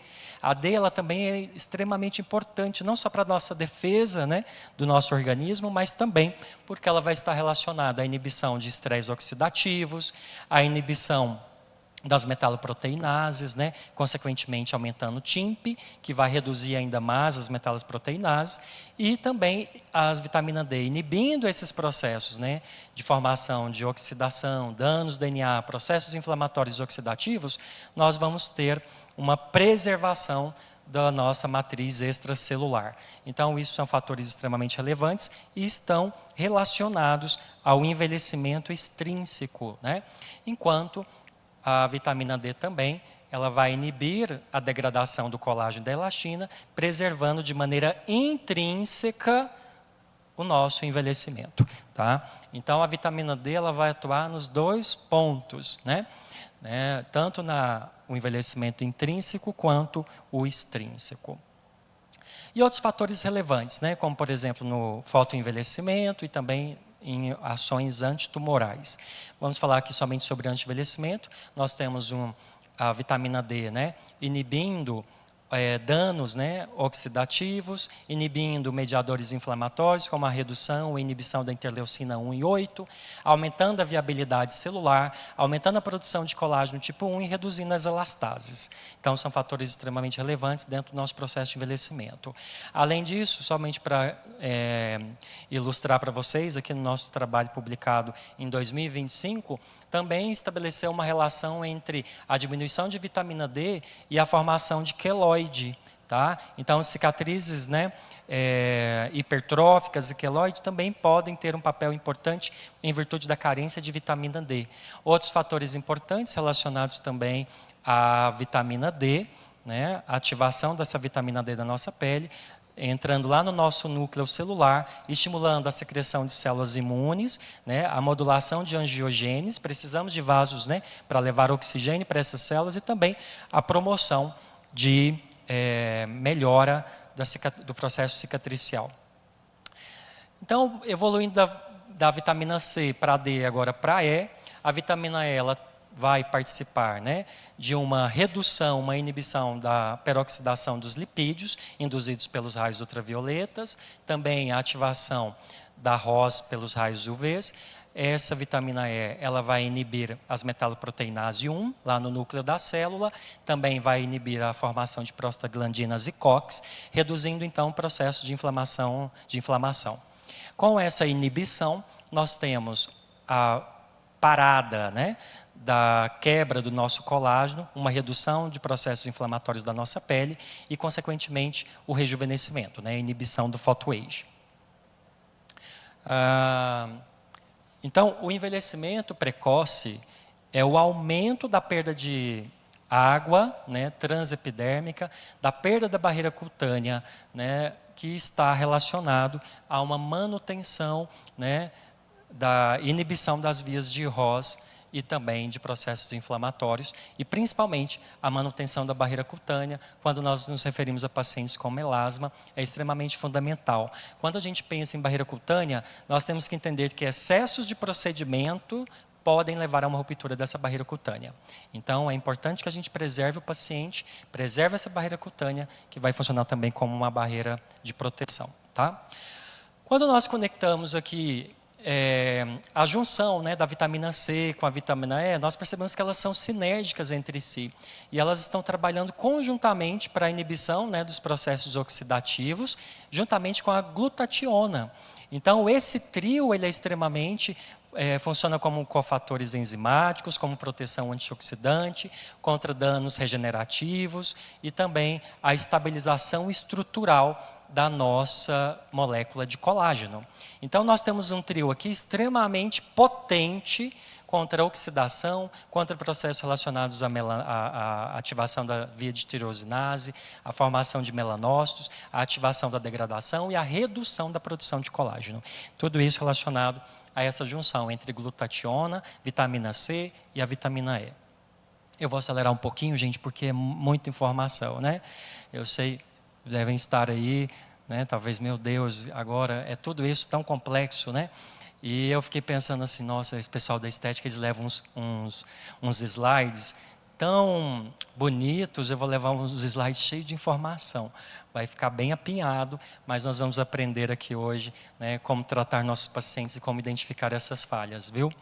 A D ela também é extremamente importante, não só para a nossa defesa, né, do nosso organismo, mas também porque ela vai estar relacionada à inibição de estresses oxidativos, à inibição das metaloproteinases, né? Consequentemente aumentando o TIMP, que vai reduzir ainda mais as metaloproteinases, e também as vitamina D, inibindo esses processos, né? De formação de oxidação, danos do DNA, processos inflamatórios oxidativos, nós vamos ter uma preservação da nossa matriz extracelular. Então, isso são fatores extremamente relevantes e estão relacionados ao envelhecimento extrínseco, né? Enquanto a vitamina D também, ela vai inibir a degradação do colágeno e da elastina, preservando de maneira intrínseca o nosso envelhecimento. Tá? Então, a vitamina D ela vai atuar nos dois pontos, né? Tanto no envelhecimento intrínseco quanto o extrínseco. E outros fatores relevantes, né? Como, por exemplo, no fotoenvelhecimento e também em ações antitumorais. Vamos falar aqui somente sobre anti-envelhecimento. Nós temos a vitamina D, né, inibindo danos, né, oxidativos, inibindo mediadores inflamatórios, como a redução e inibição da interleucina 1 e 8, aumentando a viabilidade celular, aumentando a produção de colágeno tipo 1 e reduzindo as elastases. Então, são fatores extremamente relevantes dentro do nosso processo de envelhecimento. Além disso, somente para ilustrar para vocês, aqui no nosso trabalho publicado em 2025, também estabeleceu uma relação entre a diminuição de vitamina D e a formação de queloide. Tá? Então, cicatrizes, né, hipertróficas e queloide também podem ter um papel importante em virtude da carência de vitamina D. Outros fatores importantes relacionados também à vitamina D, né, a ativação dessa vitamina D da nossa pele, entrando lá no nosso núcleo celular, estimulando a secreção de células imunes, né, a modulação de angiogênese, precisamos de vasos, né, para levar oxigênio para essas células, e também a promoção de melhora do processo cicatricial. Então, evoluindo da vitamina C para D, agora para E, a vitamina E ela vai participar, né, de uma redução, uma inibição da peroxidação dos lipídios, induzidos pelos raios ultravioletas, também a ativação da ROS pelos raios UVs. Essa vitamina E, ela vai inibir as metaloproteinase 1, lá no núcleo da célula, também vai inibir a formação de prostaglandinas e COX, reduzindo então o processo de inflamação. Com essa inibição, nós temos a parada, né, da quebra do nosso colágeno, uma redução de processos inflamatórios da nossa pele e, consequentemente, o rejuvenescimento, né, a inibição do photoage. Então, o envelhecimento precoce é o aumento da perda de água, né, transepidérmica, da perda da barreira cutânea, né, que está relacionado a uma manutenção, né, da inibição das vias de ROS e também de processos inflamatórios, e principalmente a manutenção da barreira cutânea, quando nós nos referimos a pacientes com melasma, é extremamente fundamental. Quando a gente pensa em barreira cutânea, nós temos que entender que excessos de procedimento podem levar a uma ruptura dessa barreira cutânea. Então, é importante que a gente preserve o paciente, preserve essa barreira cutânea, que vai funcionar também como uma barreira de proteção. Tá? Quando nós conectamos aqui a junção, né, da vitamina C com a vitamina E, nós percebemos que elas são sinérgicas entre si. E elas estão trabalhando conjuntamente para a inibição, né, dos processos oxidativos, juntamente com a glutationa. Então, esse trio ele é extremamente funciona como cofatores enzimáticos, como proteção antioxidante, contra danos regenerativos e também a estabilização estrutural da nossa molécula de colágeno. Então, nós temos um trio aqui extremamente potente, contra a oxidação, contra processos relacionados à ativação da via de tirosinase, a formação de melanócitos, a ativação da degradação e a redução da produção de colágeno. Tudo isso relacionado a essa junção entre glutationa, vitamina C e a vitamina E. Eu vou acelerar um pouquinho, gente, porque é muita informação, né? Eu sei, devem estar aí, né? Talvez, meu Deus, agora é tudo isso tão complexo, né? E eu fiquei pensando assim, nossa, esse pessoal da estética, eles levam uns slides tão bonitos, eu vou levar uns slides cheios de informação. Vai ficar bem apinhado, mas nós vamos aprender aqui hoje, né, como tratar nossos pacientes e como identificar essas falhas, viu?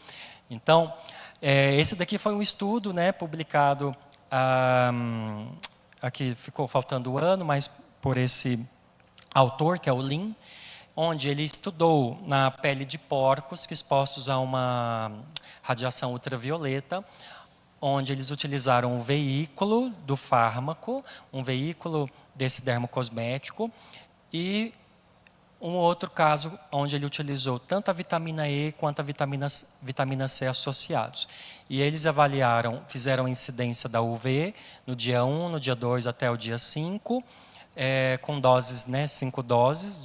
Então, esse daqui foi um estudo, né, publicado, aqui ficou faltando o ano, mas por esse autor, que é o Lin, onde ele estudou na pele de porcos que expostos a uma radiação ultravioleta, onde eles utilizaram o veículo do fármaco, um veículo desse dermocosmético, e um outro caso onde ele utilizou tanto a vitamina E quanto a vitamina C associados. E eles avaliaram, fizeram a incidência da UV no dia 1, no dia 2 até o dia 5, com doses, né, 5 doses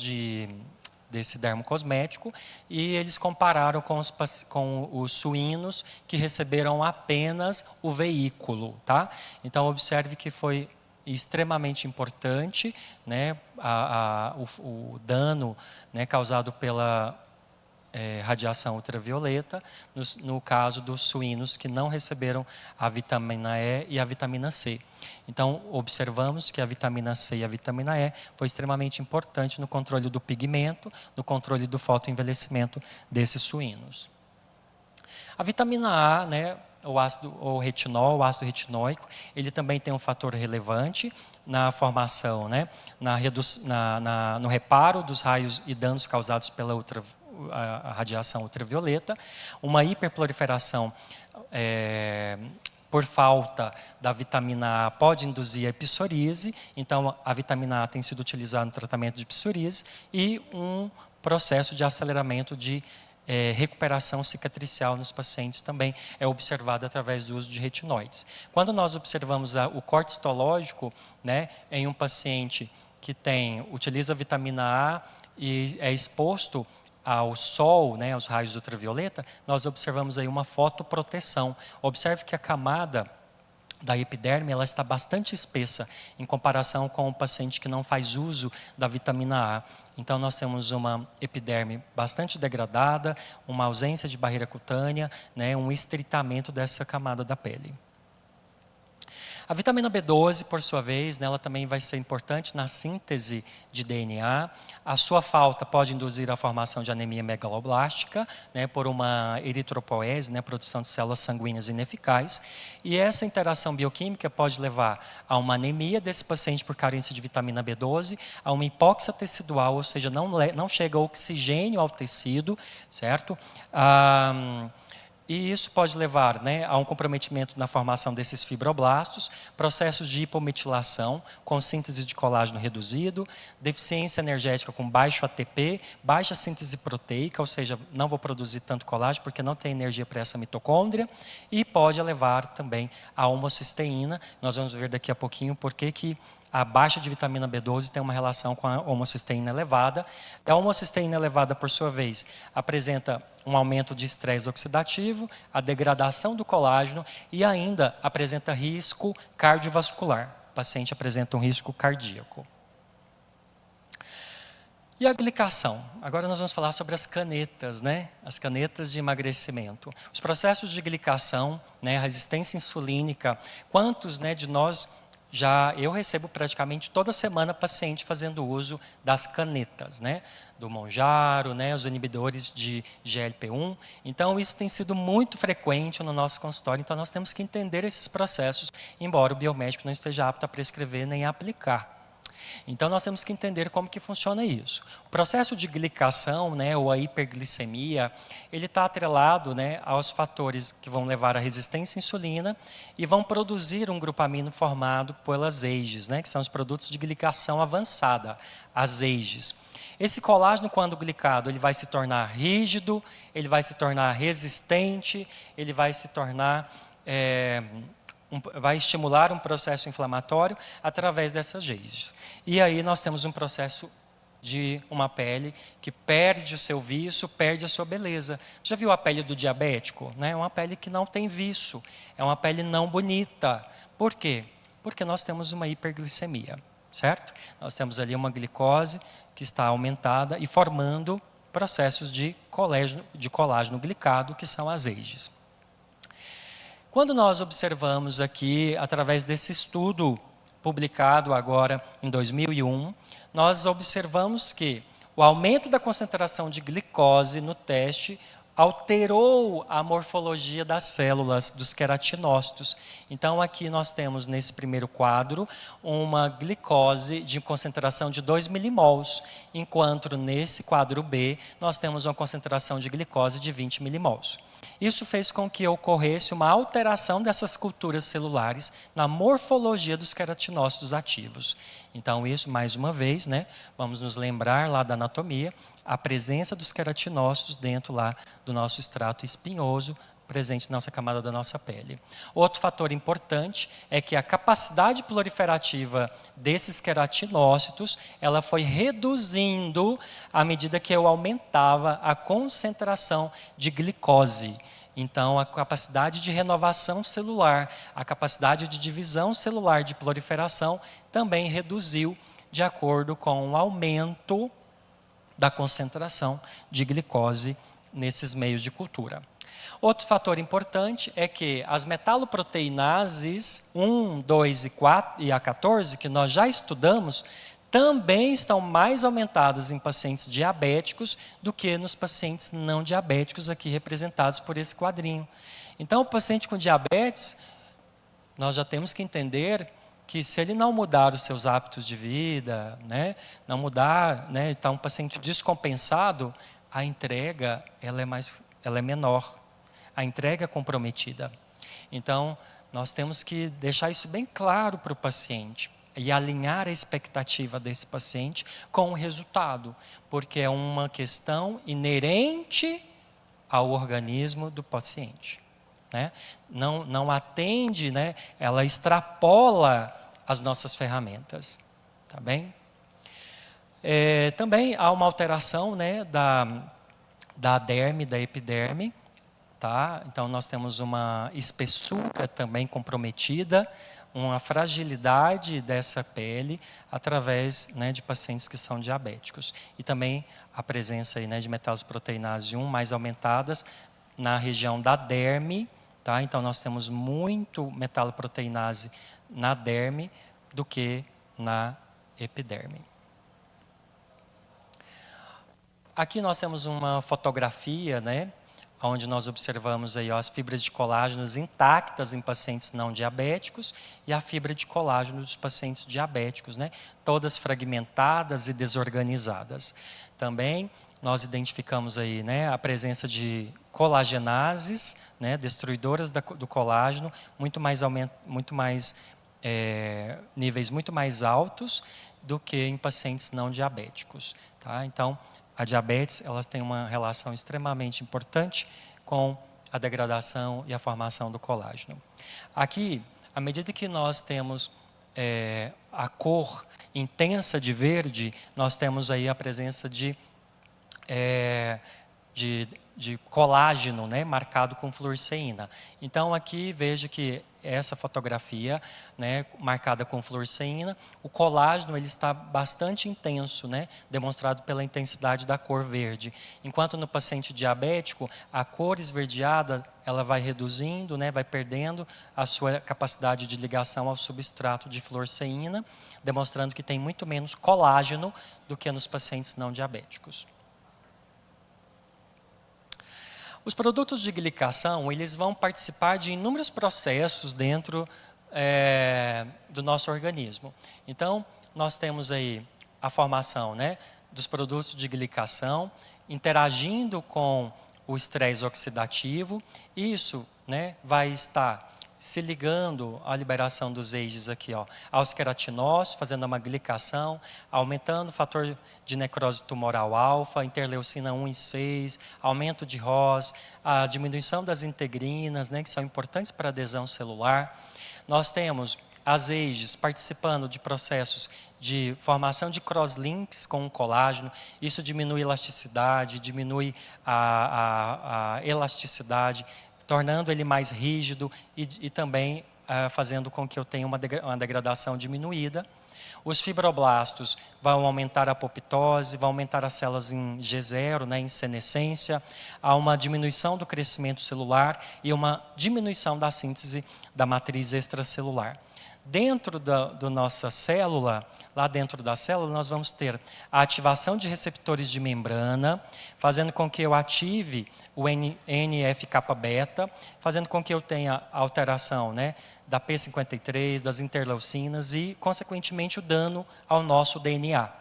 desse dermocosmético, e eles compararam com os suínos que receberam apenas o veículo, tá? Então, observe que foi extremamente importante, né, o dano, né, causado pela radiação ultravioleta, no caso dos suínos que não receberam a vitamina E e a vitamina C. Então, observamos que a vitamina C e a vitamina E foi extremamente importante no controle do pigmento, no controle do fotoenvelhecimento desses suínos. A vitamina A, né, o retinol, o ácido retinóico, ele também tem um fator relevante na formação, né, no reparo dos raios e danos causados pela a radiação ultravioleta, uma hiperproliferação por falta da vitamina A pode induzir a psoríase, então a vitamina A tem sido utilizada no tratamento de psoríase, e um processo de aceleramento de recuperação cicatricial nos pacientes também é observado através do uso de retinóides. Quando nós observamos o corte histológico, né, em um paciente que utiliza vitamina A e é exposto ao sol, né, aos raios ultravioleta, nós observamos aí uma fotoproteção. Observe que a camada da epiderme ela está bastante espessa em comparação com o paciente que não faz uso da vitamina A. Então, nós temos uma epiderme bastante degradada, uma ausência de barreira cutânea, né, um estreitamento dessa camada da pele. A vitamina B12, por sua vez, ela também vai ser importante na síntese de DNA. A sua falta pode induzir a formação de anemia megaloblástica, né, por uma eritropoese, né, produção de células sanguíneas ineficazes. E essa interação bioquímica pode levar a uma anemia desse paciente por carência de vitamina B12, a uma hipóxia tecidual, ou seja, não chega oxigênio ao tecido, certo? E isso pode levar, né, a um comprometimento na formação desses fibroblastos, processos de hipometilação com síntese de colágeno reduzido, deficiência energética com baixo ATP, baixa síntese proteica, ou seja, não vou produzir tanto colágeno porque não tem energia para essa mitocôndria, e pode levar também a homocisteína. Nós vamos ver daqui a pouquinho por que a baixa de vitamina B12 tem uma relação com a homocisteína elevada. A homocisteína elevada, por sua vez, apresenta um aumento de estresse oxidativo, a degradação do colágeno e ainda apresenta risco cardiovascular. O paciente apresenta um risco cardíaco. E a glicação? Agora nós vamos falar sobre as canetas, né? As canetas de emagrecimento. Os processos de glicação, né, resistência insulínica, quantos, né, de nós eu recebo praticamente toda semana paciente fazendo uso das canetas, né? Do Mounjaro, né? Os inibidores de GLP-1. Então, isso tem sido muito frequente no nosso consultório. Então, nós temos que entender esses processos, embora o biomédico não esteja apto a prescrever nem a aplicar. Então, nós temos que entender como que funciona isso. O processo de glicação, né, ou a hiperglicemia, ele está atrelado, né, aos fatores que vão levar à resistência à insulina e vão produzir um grupamino formado pelas AGEs, né, que são os produtos de glicação avançada, as AGEs. Esse colágeno, quando glicado, ele vai se tornar rígido, ele vai se tornar resistente, ele vai se tornar, vai estimular um processo inflamatório através dessas geiges. E aí nós temos um processo de uma pele que perde o seu viço, perde a sua beleza. Já viu a pele do diabético? É uma pele que não tem viço, é uma pele não bonita. Por quê? Porque nós temos uma hiperglicemia, certo? Nós temos ali uma glicose que está aumentada e formando processos de colágeno glicado, que são as EIGES. Quando nós observamos aqui, através desse estudo publicado agora em 2001, nós observamos que o aumento da concentração de glicose no teste alterou a morfologia das células dos queratinócitos. Então, aqui nós temos, nesse primeiro quadro, uma glicose de concentração de 2 milimols, enquanto nesse quadro B, nós temos uma concentração de glicose de 20 milimols. Isso fez com que ocorresse uma alteração dessas culturas celulares na morfologia dos queratinócitos ativos. Então, isso, mais uma vez, vamos nos lembrar lá da anatomia, a presença dos queratinócitos dentro lá do nosso extrato espinhoso, presente na nossa camada da nossa pele. Outro fator importante é que a capacidade proliferativa desses queratinócitos, ela foi reduzindo à medida que eu aumentava a concentração de glicose. Então, a capacidade de renovação celular, a capacidade de divisão celular, de proliferação, também reduziu de acordo com o aumento da concentração de glicose nesses meios de cultura. Outro fator importante é que as metaloproteinases 1, 2 e 4 e a 14, que nós já estudamos, também estão mais aumentadas em pacientes diabéticos do que nos pacientes não diabéticos, aqui representados por esse quadrinho. Então, o paciente com diabetes, nós já temos que entender que se ele não mudar os seus hábitos de vida, não mudar, está um paciente descompensado, a entrega ela é menor, a entrega é comprometida. Então, nós temos que deixar isso bem claro para o paciente e alinhar a expectativa desse paciente com o resultado, porque é uma questão inerente ao organismo do paciente. Não atende, ela extrapola as nossas ferramentas, tá bem? Também há uma alteração da derme, da epiderme, tá? Então nós temos uma espessura também comprometida, uma fragilidade dessa pele através de pacientes que são diabéticos. E também a presença aí, de metalosproteinase 1 mais aumentadas na região da derme. Tá? Então, nós temos muito metaloproteinase na derme do que na epiderme. Aqui nós temos uma fotografia, onde nós observamos aí, as fibras de colágenos intactas em pacientes não diabéticos e a fibra de colágeno dos pacientes diabéticos, todas fragmentadas e desorganizadas. Também nós identificamos aí, a presença de colagenases, destruidoras do colágeno, níveis muito mais altos do que em pacientes não diabéticos. Tá? Então, a diabetes, elas têm uma relação extremamente importante com a degradação e a formação do colágeno. Aqui, à medida que nós temos a cor intensa de verde, nós temos aí a presença de colágeno, marcado com fluoresceína. Então, aqui veja que essa fotografia, marcada com fluoresceína, o colágeno ele está bastante intenso, demonstrado pela intensidade da cor verde. Enquanto no paciente diabético, a cor esverdeada ela vai reduzindo, vai perdendo a sua capacidade de ligação ao substrato de fluoresceína, demonstrando que tem muito menos colágeno do que nos pacientes não diabéticos. Os produtos de glicação, eles vão participar de inúmeros processos dentro do nosso organismo. Então, nós temos aí a formação dos produtos de glicação, interagindo com o estresse oxidativo. Isso vai estar se ligando à liberação dos AGEs aqui, ó, aos queratinócitos, fazendo uma glicação, aumentando o fator de necrose tumoral alfa, interleucina 1 e 6, aumento de ROS, a diminuição das integrinas, né, que são importantes para a adesão celular. Nós temos as AGEs participando de processos de formação de crosslinks com o colágeno. Isso diminui a elasticidade, diminui a elasticidade, tornando ele mais rígido e também fazendo com que eu tenha uma degradação diminuída. Os fibroblastos vão aumentar a apoptose, vão aumentar as células em G0, né, em senescência, há uma diminuição do crescimento celular e uma diminuição da síntese da matriz extracelular. Dentro da nossa célula, lá dentro da célula, nós vamos ter a ativação de receptores de membrana, fazendo com que eu ative o NF-kappa-beta, fazendo com que eu tenha alteração, né, da P53, das interleucinas e, consequentemente, o dano ao nosso DNA.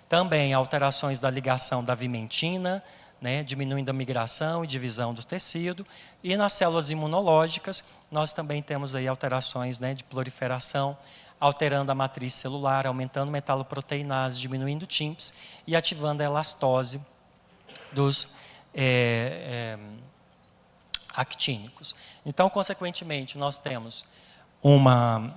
Também alterações da ligação da vimentina, né, diminuindo a migração e divisão do tecido. E nas células imunológicas, nós também temos aí alterações, né, de proliferação, alterando a matriz celular, aumentando metaloproteinase, diminuindo TIMPs e ativando a elastose dos actínicos. Então, consequentemente, nós temos uma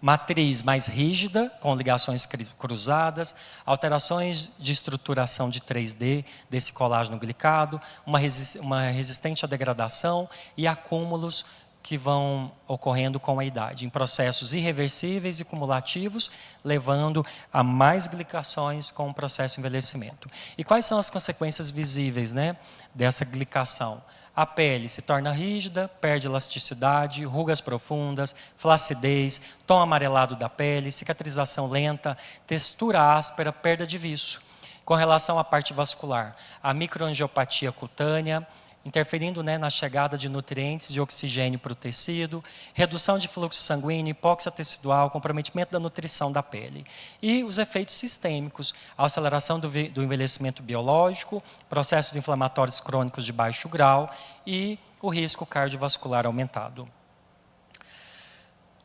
matriz mais rígida, com ligações cruzadas, alterações de estruturação de 3D desse colágeno glicado, uma resistente à degradação e acúmulos que vão ocorrendo com a idade, em processos irreversíveis e cumulativos, levando a mais glicações com o processo de envelhecimento. E quais são as consequências visíveis, né, dessa glicação? A pele se torna rígida, perde elasticidade, rugas profundas, flacidez, tom amarelado da pele, cicatrização lenta, textura áspera, perda de viço. Com relação à parte vascular, a microangiopatia cutânea, interferindo, né, na chegada de nutrientes e oxigênio para o tecido, redução de fluxo sanguíneo, hipóxia tecidual, comprometimento da nutrição da pele. E os efeitos sistêmicos, a aceleração do envelhecimento biológico, processos inflamatórios crônicos de baixo grau e o risco cardiovascular aumentado.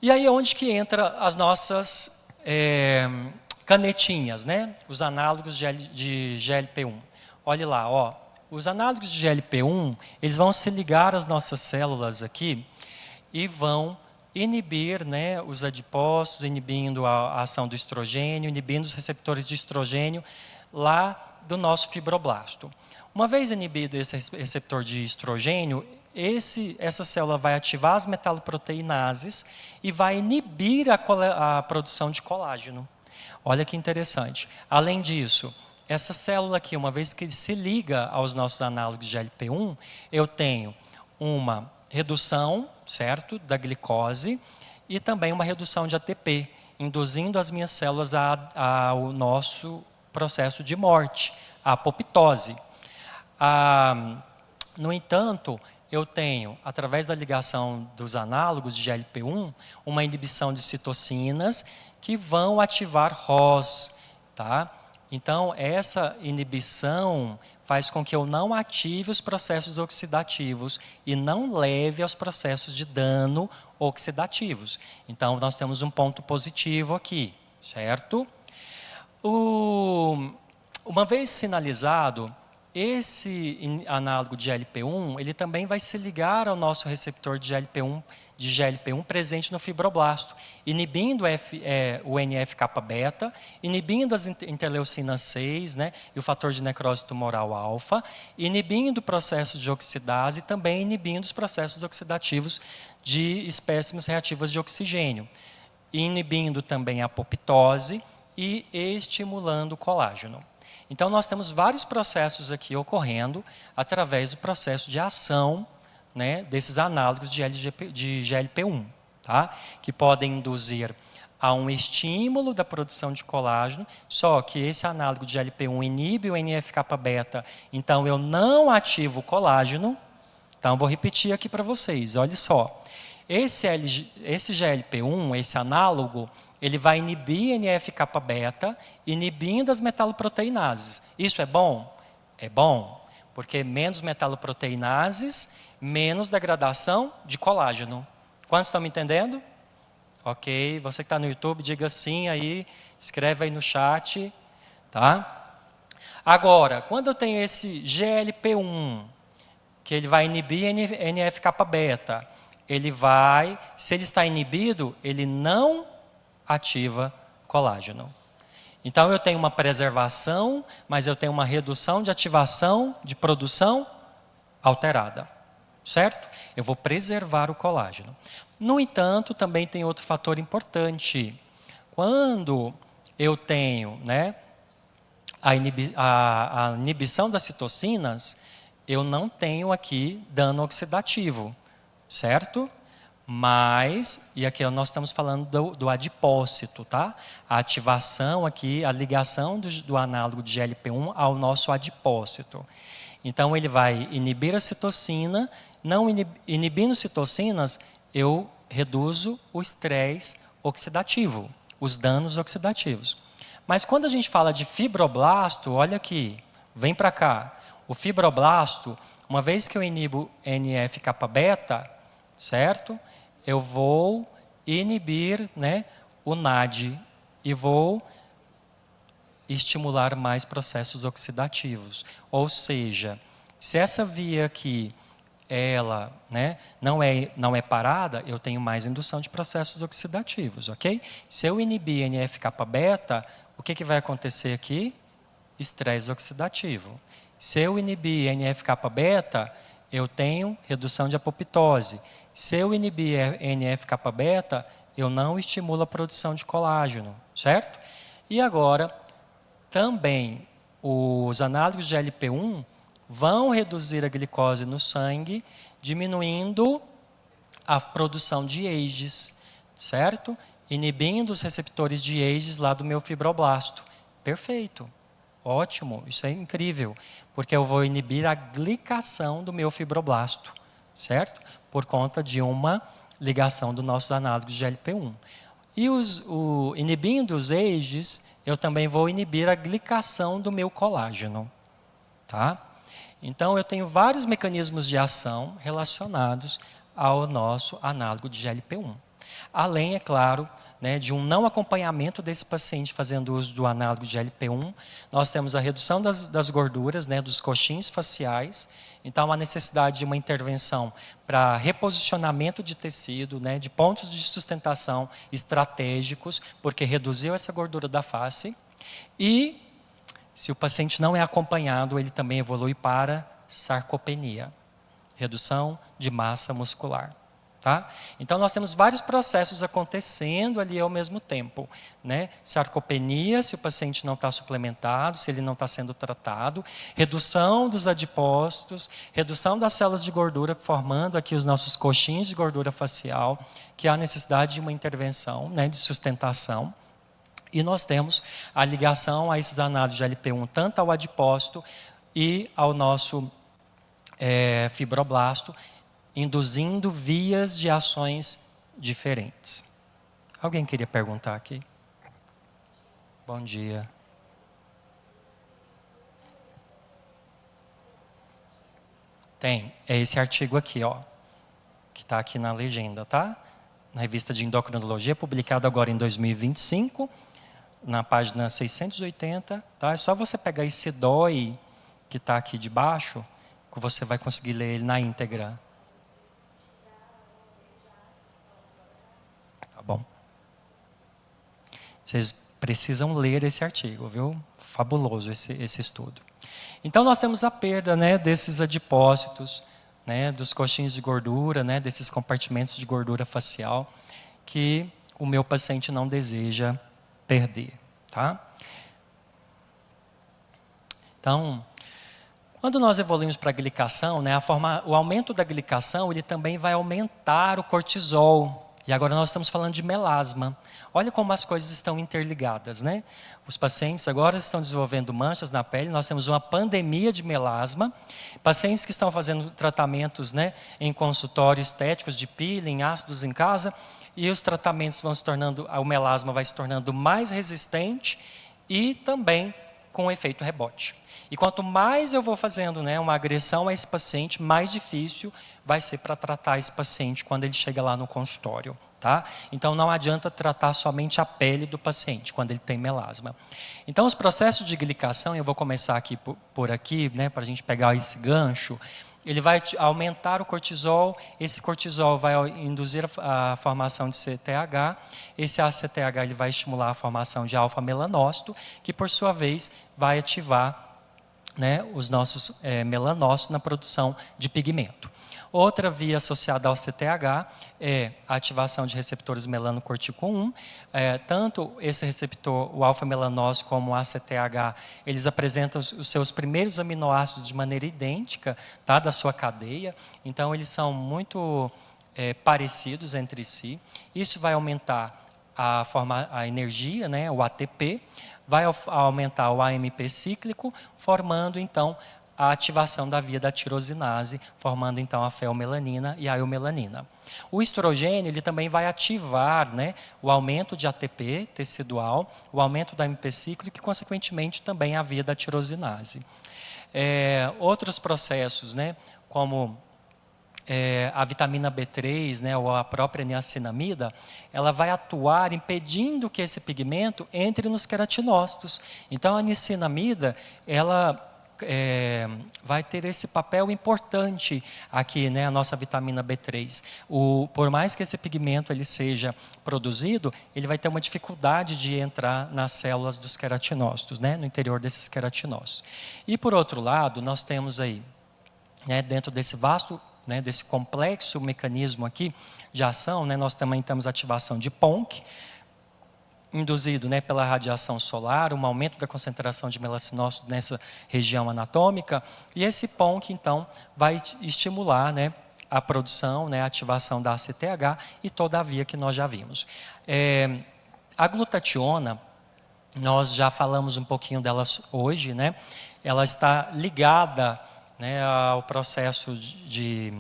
E aí é onde que entra as nossas canetinhas, né? Os análogos de GLP-1. Olhe lá, ó. Os análogos de GLP-1, eles vão se ligar às nossas células aqui e vão inibir, né, os adipócitos, inibindo a ação do estrogênio, inibindo os receptores de estrogênio lá do nosso fibroblasto. Uma vez inibido esse receptor de estrogênio, essa célula vai ativar as metaloproteinases e vai inibir a produção de colágeno. Olha que interessante. Além disso, essa célula aqui, uma vez que se liga aos nossos análogos de GLP-1, eu tenho uma redução, certo, da glicose e também uma redução de ATP, induzindo as minhas células ao nosso processo de morte, a apoptose. No entanto, eu tenho, através da ligação dos análogos de GLP-1, uma inibição de citocinas que vão ativar ROS, tá? Então, essa inibição faz com que eu não ative os processos oxidativos e não leve aos processos de dano oxidativos. Então, nós temos um ponto positivo aqui, certo? Uma vez sinalizado, esse análogo de GLP-1, ele também vai se ligar ao nosso receptor de GLP-1 presente no fibroblasto, inibindo o NF-kappa-beta, inibindo as interleucinas 6, né, e o fator de necrose tumoral alfa, inibindo o processo de oxidase e também inibindo os processos oxidativos de espécimes reativas de oxigênio, inibindo também a apoptose e estimulando o colágeno. Então, nós temos vários processos aqui ocorrendo através do processo de ação, né, desses análogos de GLP-1, tá? Que podem induzir a um estímulo da produção de colágeno, só que esse análogo de GLP-1 inibe o NF-kappa-beta, então eu não ativo o colágeno. Então, vou repetir aqui para vocês, olha só. Esse GLP-1, esse análogo, ele vai inibir NF-kappa-beta, inibindo as metaloproteinases. Isso é bom? É bom, Porque menos metaloproteinases, menos degradação de colágeno. Quantos estão me entendendo? Ok, você que está no YouTube, diga sim aí, escreve aí no chat, tá? Agora, quando eu tenho esse GLP-1, que ele vai inibir NF-kappa-beta, ele vai, se ele está inibido, ele não ativa colágeno. Então eu tenho uma preservação, mas eu tenho uma redução de ativação de produção alterada, certo? Eu vou preservar o colágeno. No entanto, também tem outro fator importante. Quando eu tenho, né, a inibição das citocinas, eu não tenho aqui dano oxidativo, certo? Mas, e aqui nós estamos falando do adipócito, tá? A ativação aqui, a ligação do análogo de GLP-1 ao nosso adipócito. Então, ele vai inibir a citocina, não inibindo citocinas, eu reduzo o estresse oxidativo, os danos oxidativos. Mas quando a gente fala de fibroblasto, olha aqui, vem para cá. O fibroblasto, uma vez que eu inibo NF-kappa-beta, certo? Eu vou inibir, né, o NAD e vou estimular mais processos oxidativos. Ou seja, se essa via aqui, ela, né, não é parada, eu tenho mais indução de processos oxidativos, ok? Se eu inibir NF-kappa-beta, o que vai acontecer aqui? Estresse oxidativo. Se eu inibir NF-kappa-beta, eu tenho redução de apoptose. Se eu inibir NF-kappa-beta, eu não estimulo a produção de colágeno, certo? E agora, também, os análogos de GLP-1 vão reduzir a glicose no sangue, diminuindo a produção de AGEs, certo? Inibindo os receptores de AGEs lá do meu fibroblasto. Perfeito. Ótimo, isso é incrível, porque eu vou inibir a glicação do meu fibroblasto, certo? Por conta de uma ligação dos nossos análogos de GLP-1. E inibindo os AGEs, eu também vou inibir a glicação do meu colágeno, tá? Então, eu tenho vários mecanismos de ação relacionados ao nosso análogo de GLP-1. Além, é claro, né, de um não acompanhamento desse paciente fazendo uso do análogo de GLP-1, nós temos a redução das gorduras, né, dos coxins faciais. Então, a necessidade de uma intervenção para reposicionamento de tecido, né, de pontos de sustentação estratégicos, porque reduziu essa gordura da face. E, se o paciente não é acompanhado, ele também evolui para sarcopenia, redução de massa muscular. Tá? Então, nós temos vários processos acontecendo ali ao mesmo tempo, né? Sarcopenia, se o paciente não está suplementado, se ele não está sendo tratado, redução dos adipócitos, redução das células de gordura, formando aqui os nossos coxins de gordura facial, que há necessidade de uma intervenção, né, de sustentação. E nós temos a ligação a esses análises de LP1, tanto ao adipócito e ao nosso fibroblasto, induzindo vias de ações diferentes. Alguém queria perguntar aqui? Bom dia. Tem, é esse artigo aqui, ó, que está aqui na legenda, tá? Na revista de endocrinologia, publicado agora em 2025, na página 680, tá? É só você pegar esse DOI que está aqui de baixo, que você vai conseguir ler ele na íntegra. Bom, vocês precisam ler esse artigo, viu? Fabuloso esse estudo. Então, nós temos a perda, né, desses adipócitos, né, dos coxins de gordura, né, desses compartimentos de gordura facial, que o meu paciente não deseja perder. Tá? Então, quando nós evoluímos para a glicação, né, o aumento da glicação ele também vai aumentar o cortisol. E agora nós estamos falando de melasma. Olha como as coisas estão interligadas, né? Os pacientes agora estão desenvolvendo manchas na pele, nós temos uma pandemia de melasma. Pacientes que estão fazendo tratamentos, né, em consultório estéticos, de peeling, ácidos em casa, e os tratamentos vão se tornando, o melasma vai se tornando mais resistente e também com efeito rebote. E quanto mais eu vou fazendo, né, uma agressão a esse paciente, mais difícil vai ser para tratar esse paciente quando ele chega lá no consultório. Tá? Então, não adianta tratar somente a pele do paciente, quando ele tem melasma. Então, os processos de glicação, eu vou começar aqui por aqui, né, para a gente pegar esse gancho, ele vai aumentar o cortisol, esse cortisol vai induzir a formação de CTH, esse ACTH ele vai estimular a formação de alfa-melanócito, que por sua vez vai ativar, né, os nossos melanócitos na produção de pigmento. Outra via associada ao CTH é a ativação de receptores melanocortico-1. Tanto esse receptor, o alfa-melanócito, como o ACTH, eles apresentam os seus primeiros aminoácidos de maneira idêntica, tá, da sua cadeia. Então, eles são muito parecidos entre si. Isso vai aumentar a energia, né, o ATP, vai aumentar o AMP cíclico, formando, então, a ativação da via da tirosinase, formando então a feomelanina e a eumelanina. O estrogênio ele também vai ativar, né, o aumento de ATP tecidual, o aumento da AMP cíclico e, consequentemente, também a via da tirosinase. Outros processos, né, como a vitamina B3, né, ou a própria niacinamida, ela vai atuar impedindo que esse pigmento entre nos queratinócitos. Então, a niacinamida, ela vai ter esse papel importante aqui, né, a nossa vitamina B3. Por mais que esse pigmento ele seja produzido, ele vai ter uma dificuldade de entrar nas células dos queratinócitos, né, no interior desses queratinócitos. E, por outro lado, nós temos aí, né, dentro desse vasto, né, desse complexo mecanismo aqui de ação, né, nós também temos ativação de PONC, induzido, né, pela radiação solar, um aumento da concentração de melacinócitos nessa região anatômica, e esse PONC, então, vai estimular, né, a produção, né, a ativação da ACTH e toda a via que nós já vimos. A glutationa, nós já falamos um pouquinho delas hoje, né, ela está ligada, né, ao processo de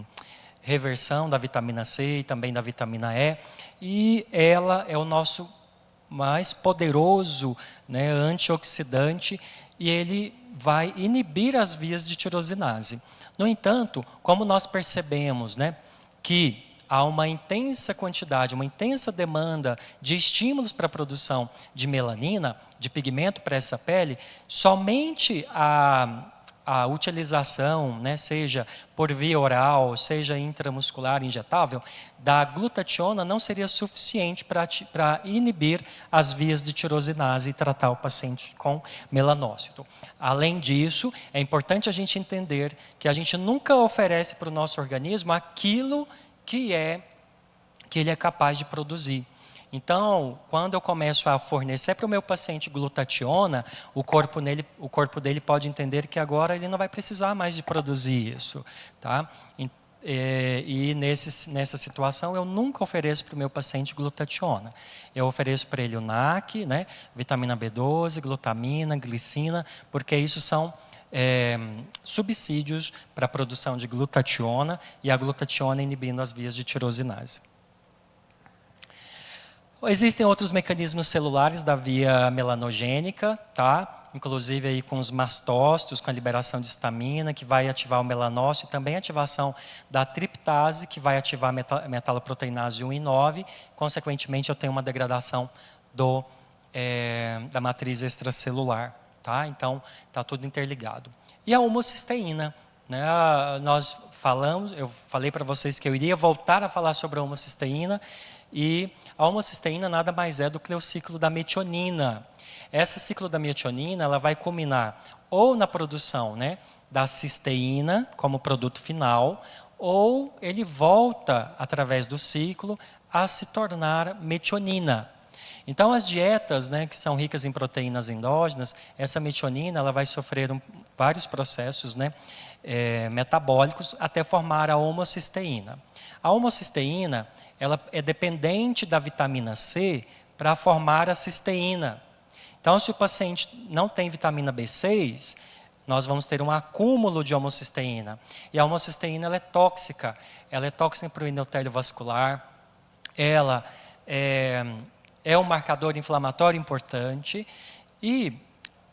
reversão da vitamina C e também da vitamina E, e ela é o nosso mais poderoso, né, antioxidante, e ele vai inibir as vias de tirosinase. No entanto, como nós percebemos, né, que há uma intensa quantidade, uma intensa demanda de estímulos para a produção de melanina, de pigmento para essa pele, somente a utilização, né, seja por via oral, seja intramuscular, injetável, da glutationa não seria suficiente para inibir as vias de tirosinase e tratar o paciente com melanócito. Além disso, é importante a gente entender que a gente nunca oferece para o nosso organismo aquilo que ele é capaz de produzir. Então, quando eu começo a fornecer para o meu paciente glutationa, o corpo dele pode entender que agora ele não vai precisar mais de produzir isso. Tá? E nessa situação, eu nunca ofereço para o meu paciente glutationa. Eu ofereço para ele o NAC, né, vitamina B12, glutamina, glicina, porque isso são subsídios para a produção de glutationa e a glutationa inibindo as vias de tirosinase. Existem outros mecanismos celulares da via melanogênica, tá? Inclusive aí com os mastócitos, com a liberação de histamina, que vai ativar o melanócito, e também a ativação da triptase, que vai ativar a metaloproteinase 1 e 9. Consequentemente, eu tenho uma degradação da matriz extracelular. Tá? Então, está tudo interligado. E a homocisteína, né? Eu falei para vocês que eu iria voltar a falar sobre a homocisteína, e a homocisteína nada mais é do que o ciclo da metionina. Esse ciclo da metionina ela vai culminar ou na produção, né, da cisteína como produto final, ou ele volta, através do ciclo, a se tornar metionina. Então, as dietas, né, que são ricas em proteínas endógenas, essa metionina ela vai sofrer vários processos, né, metabólicos até formar a homocisteína. A homocisteína ela é dependente da vitamina C para formar a cisteína. Então, se o paciente não tem vitamina B6, nós vamos ter um acúmulo de homocisteína. E a homocisteína ela é tóxica. Ela é tóxica para o endotélio vascular. Ela é um marcador inflamatório importante. E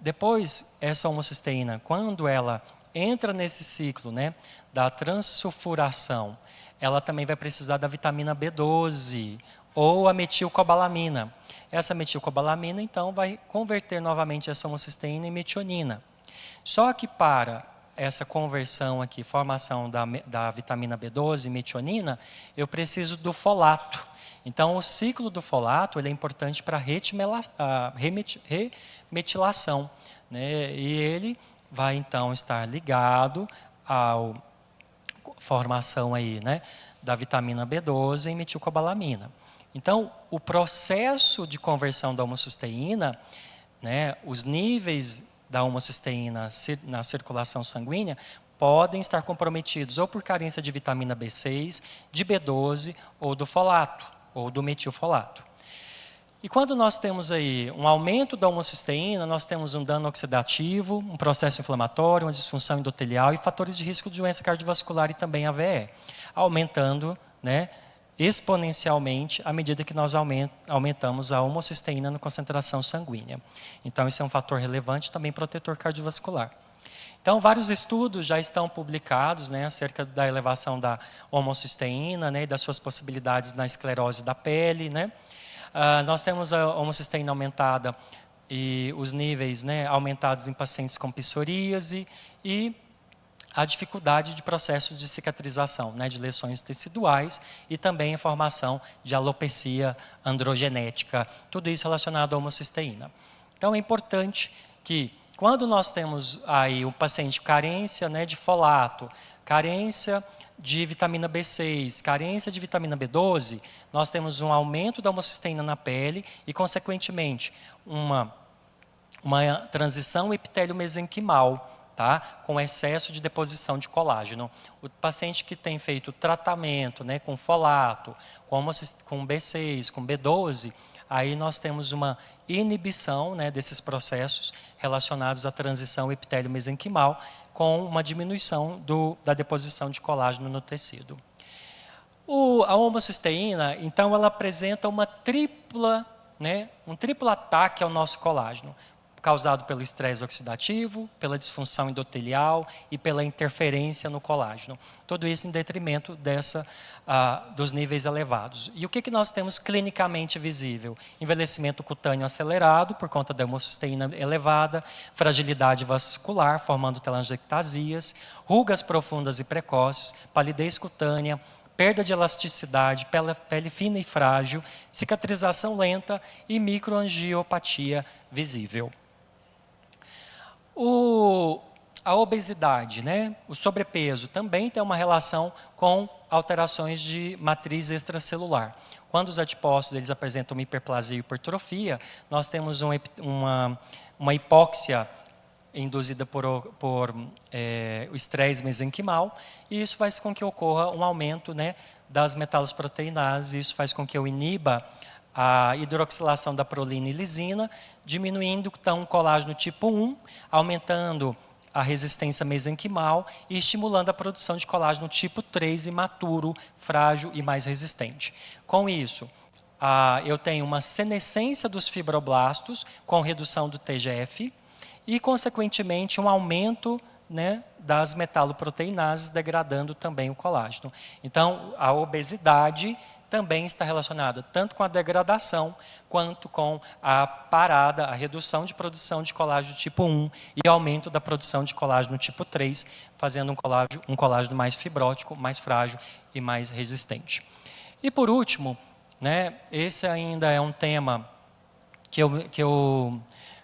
Depois, essa homocisteína, quando ela entra nesse ciclo, né, da transsulfuração, ela também vai precisar da vitamina B12 ou a metilcobalamina. Essa metilcobalamina, então, vai converter novamente essa homocisteína em metionina. Só que para essa conversão aqui, formação da vitamina B12 e metionina, eu preciso do folato. Então, o ciclo do folato ele é importante para a remetilação, né? E ele vai, então, estar ligado à formação aí, né, da vitamina B12 em metilcobalamina. Então, o processo de conversão da homocisteína, né, os níveis da homocisteína na circulação sanguínea podem estar comprometidos ou por carência de vitamina B6, de B12 ou do folato, ou do metilfolato. E quando nós temos aí um aumento da homocisteína, nós temos um dano oxidativo, um processo inflamatório, uma disfunção endotelial e fatores de risco de doença cardiovascular e também AVE, aumentando, né, exponencialmente à medida que nós aumentamos a homocisteína na concentração sanguínea. Então, isso é um fator relevante, também protetor cardiovascular. Então, vários estudos já estão publicados, né, acerca da elevação da homocisteína, né, e das suas possibilidades na esclerose da pele, né. Nós temos a homocisteína aumentada e os níveis, né, aumentados em pacientes com psoríase e a dificuldade de processos de cicatrização, né, de lesões teciduais e também a formação de alopecia androgenética, tudo isso relacionado à homocisteína. Então é importante que quando nós temos aí um paciente carência, né, de folato, carência de vitamina B6, carência de vitamina B12, nós temos um aumento da homocisteína na pele e, consequentemente, uma transição epitélio-mesenquimal, tá? Com excesso de deposição de colágeno. O paciente que tem feito tratamento, né, com folato, com B6, com B12, aí nós temos uma inibição, né, desses processos relacionados à transição epitélio-mesenquimal, com uma diminuição da deposição de colágeno no tecido. A homocisteína, então, ela apresenta uma um triplo ataque ao nosso colágeno, causado pelo estresse oxidativo, pela disfunção endotelial e pela interferência no colágeno. Tudo isso em detrimento dos níveis elevados. E o que nós temos clinicamente visível? Envelhecimento cutâneo acelerado, por conta da homocisteína elevada, fragilidade vascular, formando telangiectasias, rugas profundas e precoces, palidez cutânea, perda de elasticidade, pele fina e frágil, cicatrização lenta e microangiopatia visível. A obesidade, né, o sobrepeso, também tem uma relação com alterações de matriz extracelular. Quando os adipócitos eles apresentam uma hiperplasia e hipertrofia, nós temos uma hipóxia induzida por o estresse mesenquimal, e isso faz com que ocorra um aumento, né, das metalosproteinases, e isso faz com que eu iniba a hidroxilação da prolina e lisina, diminuindo então o colágeno tipo 1, aumentando a resistência mesenquimal e estimulando a produção de colágeno tipo 3 imaturo, frágil e mais resistente. Com isso, eu tenho uma senescência dos fibroblastos com redução do TGF e, consequentemente, um aumento, né, das metaloproteinases, degradando também o colágeno. Então, a obesidade também está relacionada tanto com a degradação, quanto com a parada, a redução de produção de colágeno tipo 1 e aumento da produção de colágeno tipo 3, fazendo um colágeno mais fibrótico, mais frágil e mais resistente. E por último, né, esse ainda é um tema que eu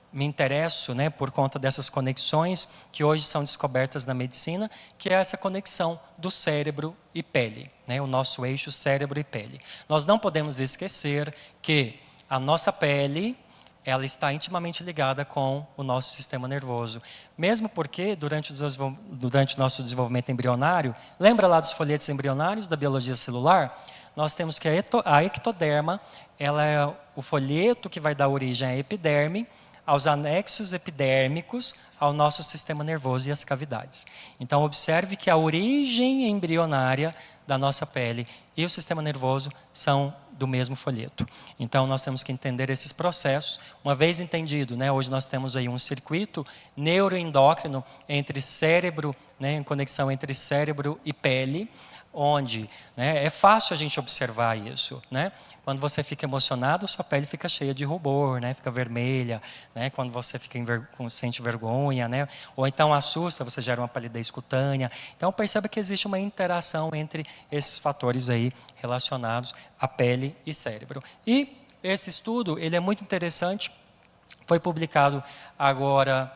me interesso, né, por conta dessas conexões que hoje são descobertas na medicina, que é essa conexão do cérebro e pele, né, o nosso eixo cérebro e pele. Nós não podemos esquecer que a nossa pele, ela está intimamente ligada com o nosso sistema nervoso. Mesmo porque, durante o nosso desenvolvimento embrionário, lembra lá dos folhetos embrionários da biologia celular? Nós temos que a ectoderma, ela é o folheto que vai dar origem à epiderme, aos anexos epidérmicos, ao nosso sistema nervoso e às cavidades. Então, observe que a origem embrionária da nossa pele e o sistema nervoso são do mesmo folheto. Então, nós temos que entender esses processos. Uma vez entendido, né, hoje nós temos aí um circuito neuroendócrino entre cérebro, né, em conexão entre cérebro e pele, onde, né, é fácil a gente observar isso, né? Quando você fica emocionado, sua pele fica cheia de rubor, né? Fica vermelha, né? Quando você fica sente vergonha, né? Ou então assusta, você gera uma palidez cutânea. Então perceba que existe uma interação entre esses fatores aí relacionados à pele e cérebro. E esse estudo, ele é muito interessante, foi publicado agora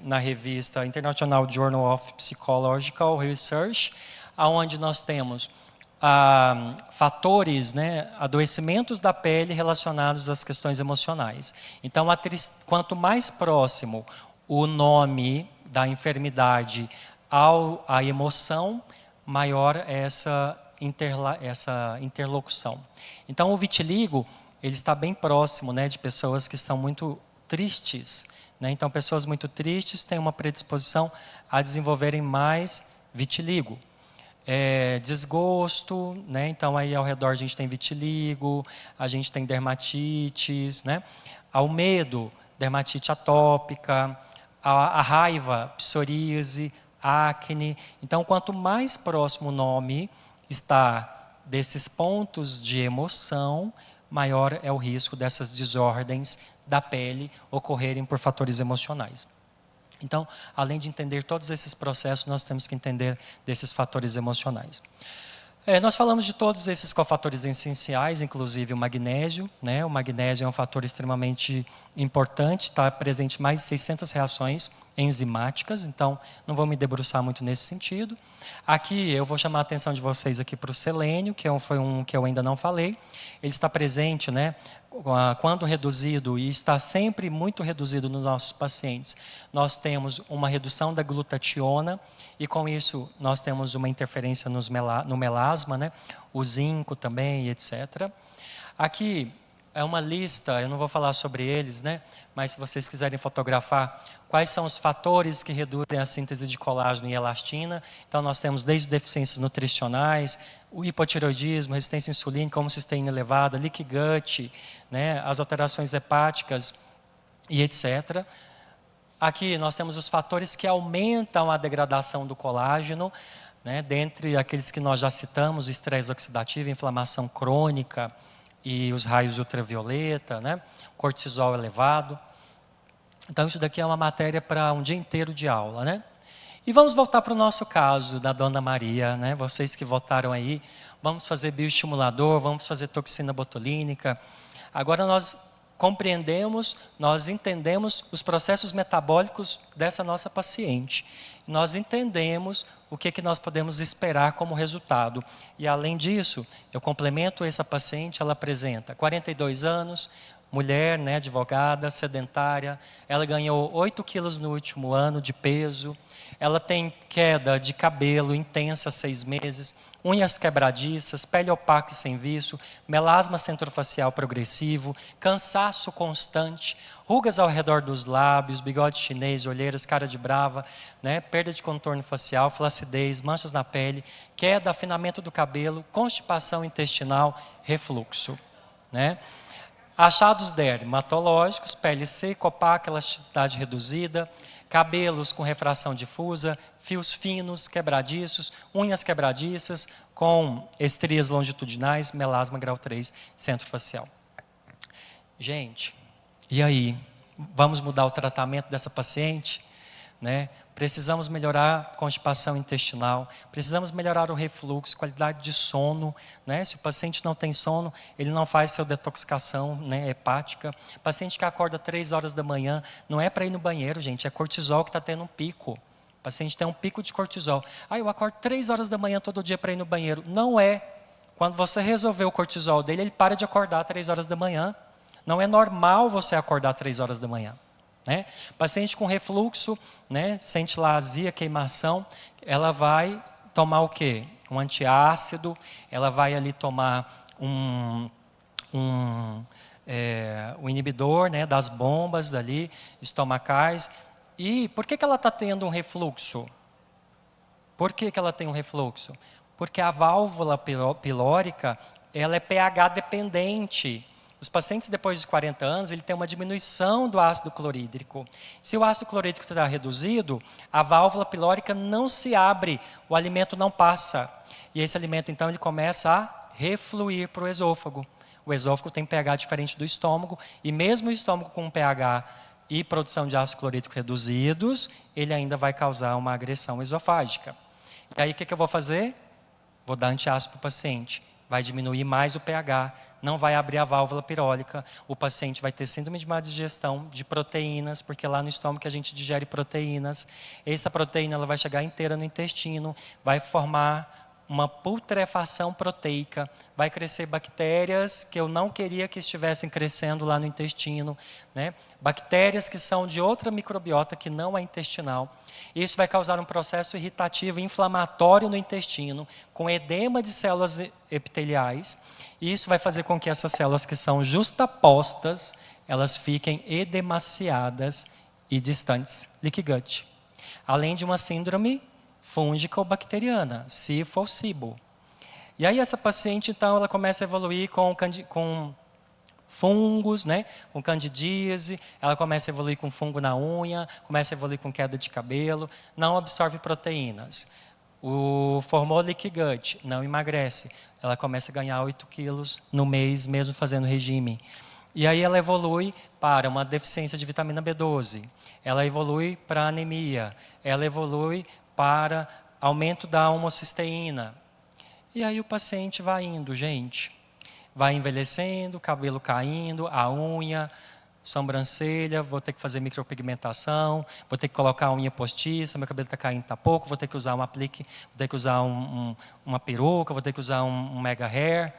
na revista International Journal of Psychological Research, onde nós temos fatores, né, adoecimentos da pele relacionados às questões emocionais. Então, quanto mais próximo o nome da enfermidade à emoção, maior é essa interlocução. Então, o vitiligo, ele está bem próximo, né, de pessoas que são muito tristes, né? Então, pessoas muito tristes têm uma predisposição a desenvolverem mais vitiligo. Desgosto, né? Então aí ao redor a gente tem vitiligo, a gente tem dermatites, né? Ao medo, dermatite atópica, a raiva, psoríase, acne. Então, quanto mais próximo o nome está desses pontos de emoção, maior é o risco dessas desordens da pele ocorrerem por fatores emocionais. Então, além de entender todos esses processos, nós temos que entender desses fatores emocionais. Nós falamos de todos esses cofatores essenciais, inclusive o magnésio, né? O magnésio é um fator extremamente importante, está presente em mais de 600 reações enzimáticas, então não vou me debruçar muito nesse sentido. Aqui eu vou chamar a atenção de vocês aqui para o selênio, que foi um que eu ainda não falei. Ele está presente, né, quando reduzido, e está sempre muito reduzido nos nossos pacientes, nós temos uma redução da glutationa, e com isso nós temos uma interferência no melasma, né? O zinco também, etc. Aqui é uma lista, eu não vou falar sobre eles, né? Mas se vocês quiserem fotografar, quais são os fatores que reduzem a síntese de colágeno e elastina. Então nós temos desde deficiências nutricionais, o hipotireoidismo, resistência insulínica, homocisteína elevada, leaky gut, né? As alterações hepáticas e etc. Aqui nós temos os fatores que aumentam a degradação do colágeno, né? Dentre aqueles que nós já citamos, o estresse oxidativo, inflamação crônica e os raios ultravioleta, né? Cortisol elevado. Então isso daqui é uma matéria para um dia inteiro de aula, né? E vamos voltar para o nosso caso da Dona Maria, né? Vocês que votaram aí, vamos fazer bioestimulador, vamos fazer toxina botulínica. Agora nós compreendemos, nós entendemos os processos metabólicos dessa nossa paciente. Nós entendemos o que nós podemos esperar como resultado. E além disso, eu complemento essa paciente, ela apresenta 42 anos, mulher, né, advogada, sedentária, ela ganhou 8 quilos no último ano de peso, ela tem queda de cabelo intensa há 6 meses, unhas quebradiças, pele opaca e sem viço, melasma centrofacial progressivo, cansaço constante, rugas ao redor dos lábios, bigode chinês, olheiras, cara de brava, né, perda de contorno facial, flacidez, manchas na pele, queda, afinamento do cabelo, constipação intestinal, refluxo, né? Achados dermatológicos, pele seca, opaca, elasticidade reduzida, cabelos com refração difusa, fios finos, quebradiços, unhas quebradiças, com estrias longitudinais, melasma grau 3, centrofacial. Gente, e aí? Vamos mudar o tratamento dessa paciente? Né? Precisamos melhorar a constipação intestinal, precisamos melhorar o refluxo, qualidade de sono, né? Se o paciente não tem sono, ele não faz sua detoxicação, né, hepática. Paciente que acorda 3 horas da manhã, não é para ir no banheiro, gente, é cortisol que está tendo um pico. O paciente tem um pico de cortisol. Eu acordo 3 horas da manhã todo dia para ir no banheiro. Não é. Quando você resolver o cortisol dele, ele para de acordar 3 horas da manhã. Não é normal você acordar 3 horas da manhã. Né? Paciente com refluxo, né, sente lá azia, queimação, ela vai tomar o quê? Um antiácido, ela vai ali tomar um inibidor, né, das bombas ali, estomacais. E por que ela está tendo um refluxo? Por que ela tem um refluxo? Porque a válvula pilórica ela é pH dependente. Os pacientes depois de 40 anos, ele tem uma diminuição do ácido clorídrico. Se o ácido clorídrico está reduzido, a válvula pilórica não se abre, o alimento não passa. E esse alimento, então, ele começa a refluir para o esôfago. O esôfago tem pH diferente do estômago, e mesmo o estômago com pH e produção de ácido clorídrico reduzidos, ele ainda vai causar uma agressão esofágica. E aí o que eu vou fazer? Vou dar antiácido para o paciente. Vai diminuir mais o pH, não vai abrir a válvula pirólica, o paciente vai ter síndrome de má digestão de proteínas, porque lá no estômago que a gente digere proteínas, essa proteína ela vai chegar inteira no intestino, vai formar uma putrefação proteica, vai crescer bactérias que eu não queria que estivessem crescendo lá no intestino, né? Bactérias que são de outra microbiota que não é intestinal. Isso vai causar um processo irritativo inflamatório no intestino, com edema de células epiteliais, e isso vai fazer com que essas células que são justapostas, elas fiquem edemaciadas e distantes, leaky gut. Além de uma síndrome fúngica ou bacteriana, SIFO ou SIBO. E aí essa paciente, então, ela começa a evoluir com fungos, né? Com candidíase, ela começa a evoluir com fungo na unha, começa a evoluir com queda de cabelo, não absorve proteínas. Formou leaky gut, não emagrece. Ela começa a ganhar 8 quilos no mês, mesmo fazendo regime. E aí ela evolui para uma deficiência de vitamina B12, ela evolui para anemia, ela evolui para aumento da homocisteína. E aí o paciente vai indo, gente. Vai envelhecendo, cabelo caindo, a unha, sobrancelha, vou ter que fazer micropigmentação, vou ter que colocar a unha postiça, meu cabelo está caindo, está pouco, vou ter que usar um aplique, vou ter que usar uma peruca, vou ter que usar um mega hair.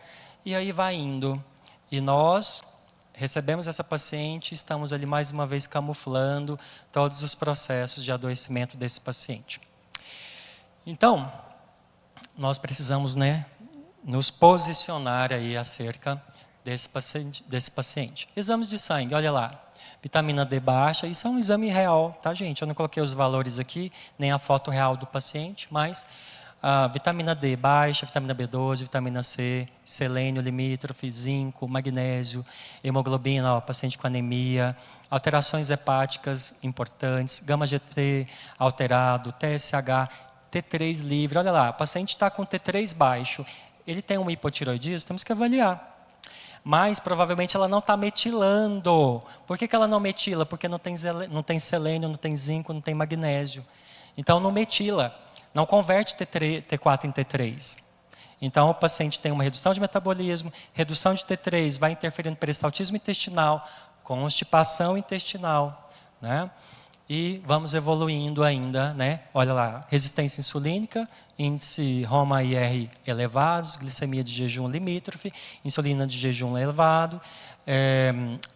E aí vai indo. E nós recebemos essa paciente e estamos ali mais uma vez camuflando todos os processos de adoecimento desse paciente. Então, nós precisamos, né, nos posicionar aí acerca desse paciente. Exames de sangue, olha lá. Vitamina D baixa, isso é um exame real, tá, gente? Eu não coloquei os valores aqui, nem a foto real do paciente, mas vitamina D baixa, vitamina B12, vitamina C, selênio limítrofe, zinco, magnésio, hemoglobina, paciente com anemia, alterações hepáticas importantes, gama-GT alterado, TSH, T3 livre. Olha lá, o paciente está com T3 baixo, ele tem uma hipotiroidismo, temos que avaliar. Mas provavelmente ela não está metilando. Por que ela não metila? Porque não tem selênio, não tem zinco, não tem magnésio. Então não metila, não converte T4 em T3. Então o paciente tem uma redução de metabolismo, redução de T3 vai interferir no peristaltismo intestinal, constipação intestinal, né? E vamos evoluindo ainda, né? Olha lá, resistência insulínica, índice Roma-IR elevados, glicemia de jejum limítrofe, insulina de jejum elevado,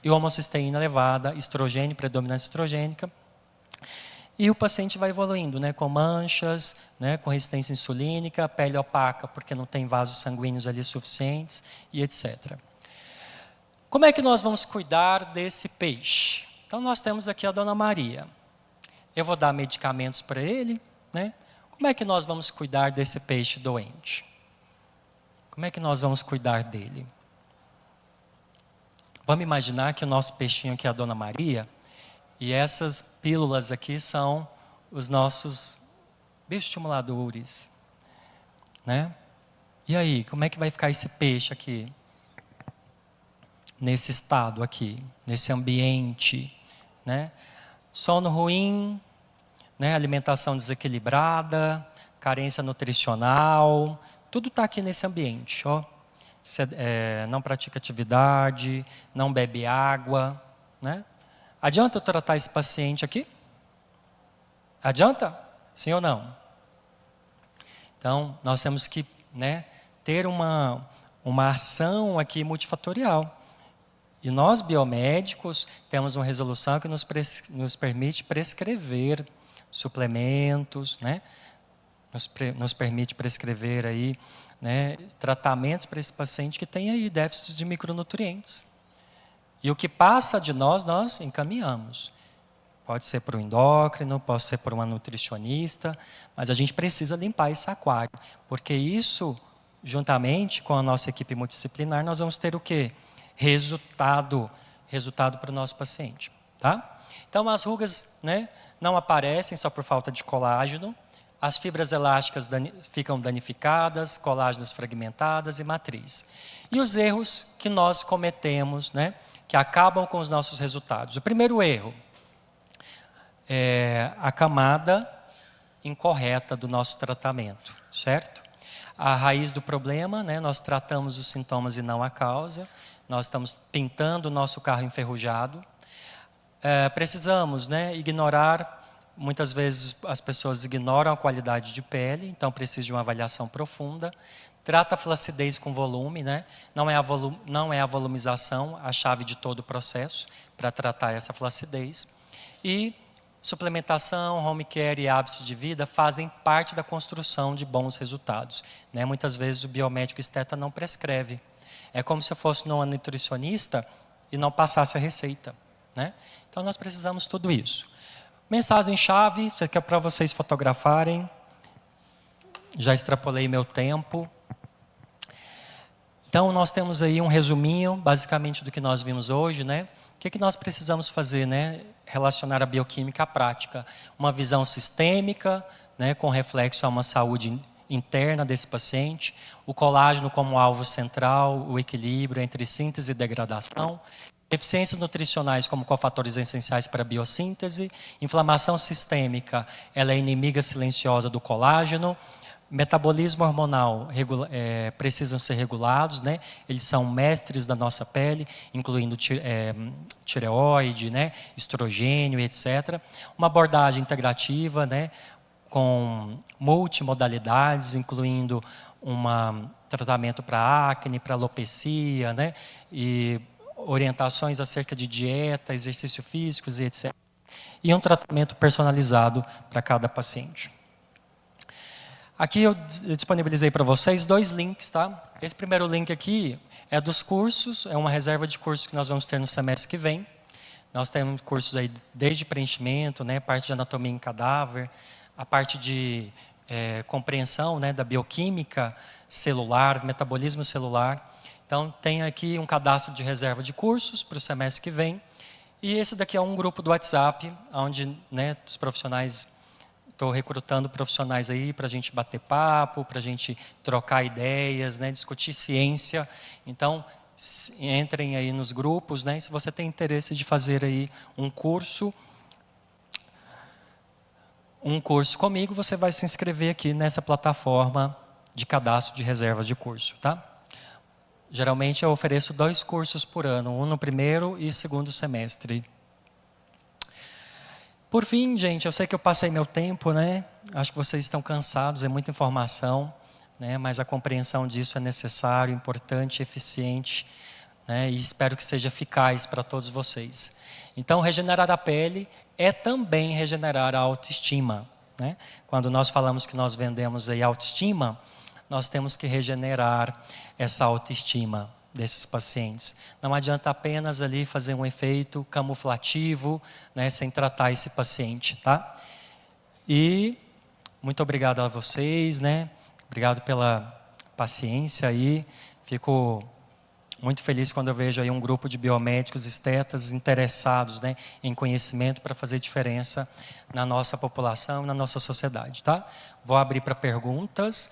e homocisteína elevada, estrogênio, predominância estrogênica. E o paciente vai evoluindo, né? Com manchas, né? Com resistência insulínica, pele opaca porque não tem vasos sanguíneos ali suficientes e etc. Como é que nós vamos cuidar desse peixe? Então nós temos aqui a Dona Maria. Eu vou dar medicamentos para ele, né? Como é que nós vamos cuidar desse peixe doente? Como é que nós vamos cuidar dele? Vamos imaginar que o nosso peixinho aqui é a Dona Maria, e essas pílulas aqui são os nossos bioestimuladores, né? E aí, como é que vai ficar esse peixe aqui? Nesse estado aqui, nesse ambiente, né? Sono ruim, né? Alimentação desequilibrada, carência nutricional, tudo está aqui nesse ambiente, ó. Não pratica atividade, não bebe água, né? Adianta eu tratar esse paciente aqui? Adianta? Sim ou não? Então, nós temos que, né, ter uma ação aqui multifatorial. E nós, biomédicos, temos uma resolução que nos permite prescrever suplementos, né? Nos permite prescrever aí, né, tratamentos para esse paciente que tem aí déficits de micronutrientes. E o que passa de nós encaminhamos. Pode ser para o endócrino, pode ser para uma nutricionista, mas a gente precisa limpar esse aquário, porque isso juntamente com a nossa equipe multidisciplinar, nós vamos ter o quê? Resultado para o nosso paciente, tá? Então, as rugas, né, não aparecem só por falta de colágeno, as fibras elásticas ficam danificadas, colágenos fragmentadas e matriz. E os erros que nós cometemos, né, que acabam com os nossos resultados. O primeiro erro é a camada incorreta do nosso tratamento, certo? A raiz do problema, né, nós tratamos os sintomas e não a causa, nós estamos pintando o nosso carro enferrujado. Precisamos, né, ignorar, muitas vezes as pessoas ignoram a qualidade de pele, então precisa de uma avaliação profunda. Trata a flacidez com volume, né? Não é a volumização a chave de todo o processo para tratar essa flacidez. E suplementação, home care e hábitos de vida fazem parte da construção de bons resultados, né? Muitas vezes o biomédico esteta não prescreve. É como se eu fosse numa nutricionista e não passasse a receita, né? Então nós precisamos de tudo isso. Mensagem-chave, isso aqui é para vocês fotografarem. Já extrapolei meu tempo. Então, nós temos aí um resuminho, basicamente, do que nós vimos hoje, né? O que nós precisamos fazer, né? Relacionar a bioquímica à prática. Uma visão sistêmica, né? Com reflexo a uma saúde interna desse paciente. O colágeno como alvo central, o equilíbrio entre síntese e degradação. Deficiências nutricionais como cofatores essenciais para a biossíntese. Inflamação sistêmica, ela é inimiga silenciosa do colágeno. Metabolismo hormonal precisam ser regulados, né? Eles são mestres da nossa pele, incluindo tireoide, né? Estrogênio, etc. Uma abordagem integrativa, né? Com multimodalidades, incluindo um tratamento para acne, para alopecia, né? E orientações acerca de dieta, exercício físico, etc. E um tratamento personalizado para cada paciente. Aqui eu disponibilizei para vocês 2 links, tá? Esse primeiro link aqui é dos cursos, é uma reserva de cursos que nós vamos ter no semestre que vem. Nós temos cursos aí desde preenchimento, né, parte de anatomia em cadáver, a parte de compreensão, né, da bioquímica celular, metabolismo celular. Então tem aqui um cadastro de reserva de cursos para o semestre que vem. E esse daqui é um grupo do WhatsApp, onde, né, os profissionais... Estou recrutando profissionais aí para a gente bater papo, para a gente trocar ideias, né, discutir ciência. Então, entrem aí nos grupos, né, e se você tem interesse de fazer aí um curso comigo, você vai se inscrever aqui nessa plataforma de cadastro de reservas de curso, tá? Geralmente eu ofereço 2 cursos por ano, um no primeiro e segundo semestre. Por fim, gente, eu sei que eu passei meu tempo, né? Acho que vocês estão cansados, é muita informação, né? Mas a compreensão disso é necessário, importante, eficiente, né? E espero que seja eficaz para todos vocês. Então, regenerar a pele é também regenerar a autoestima, né? Quando nós falamos que nós vendemos aí autoestima, nós temos que regenerar essa autoestima desses pacientes. Não adianta apenas ali fazer um efeito camuflativo, né, sem tratar esse paciente, tá? E muito obrigado a vocês, né? Obrigado pela paciência aí. Fico muito feliz quando eu vejo aí um grupo de biomédicos estetas interessados, né, em conhecimento para fazer diferença na nossa população, na nossa sociedade, tá? Vou abrir para perguntas.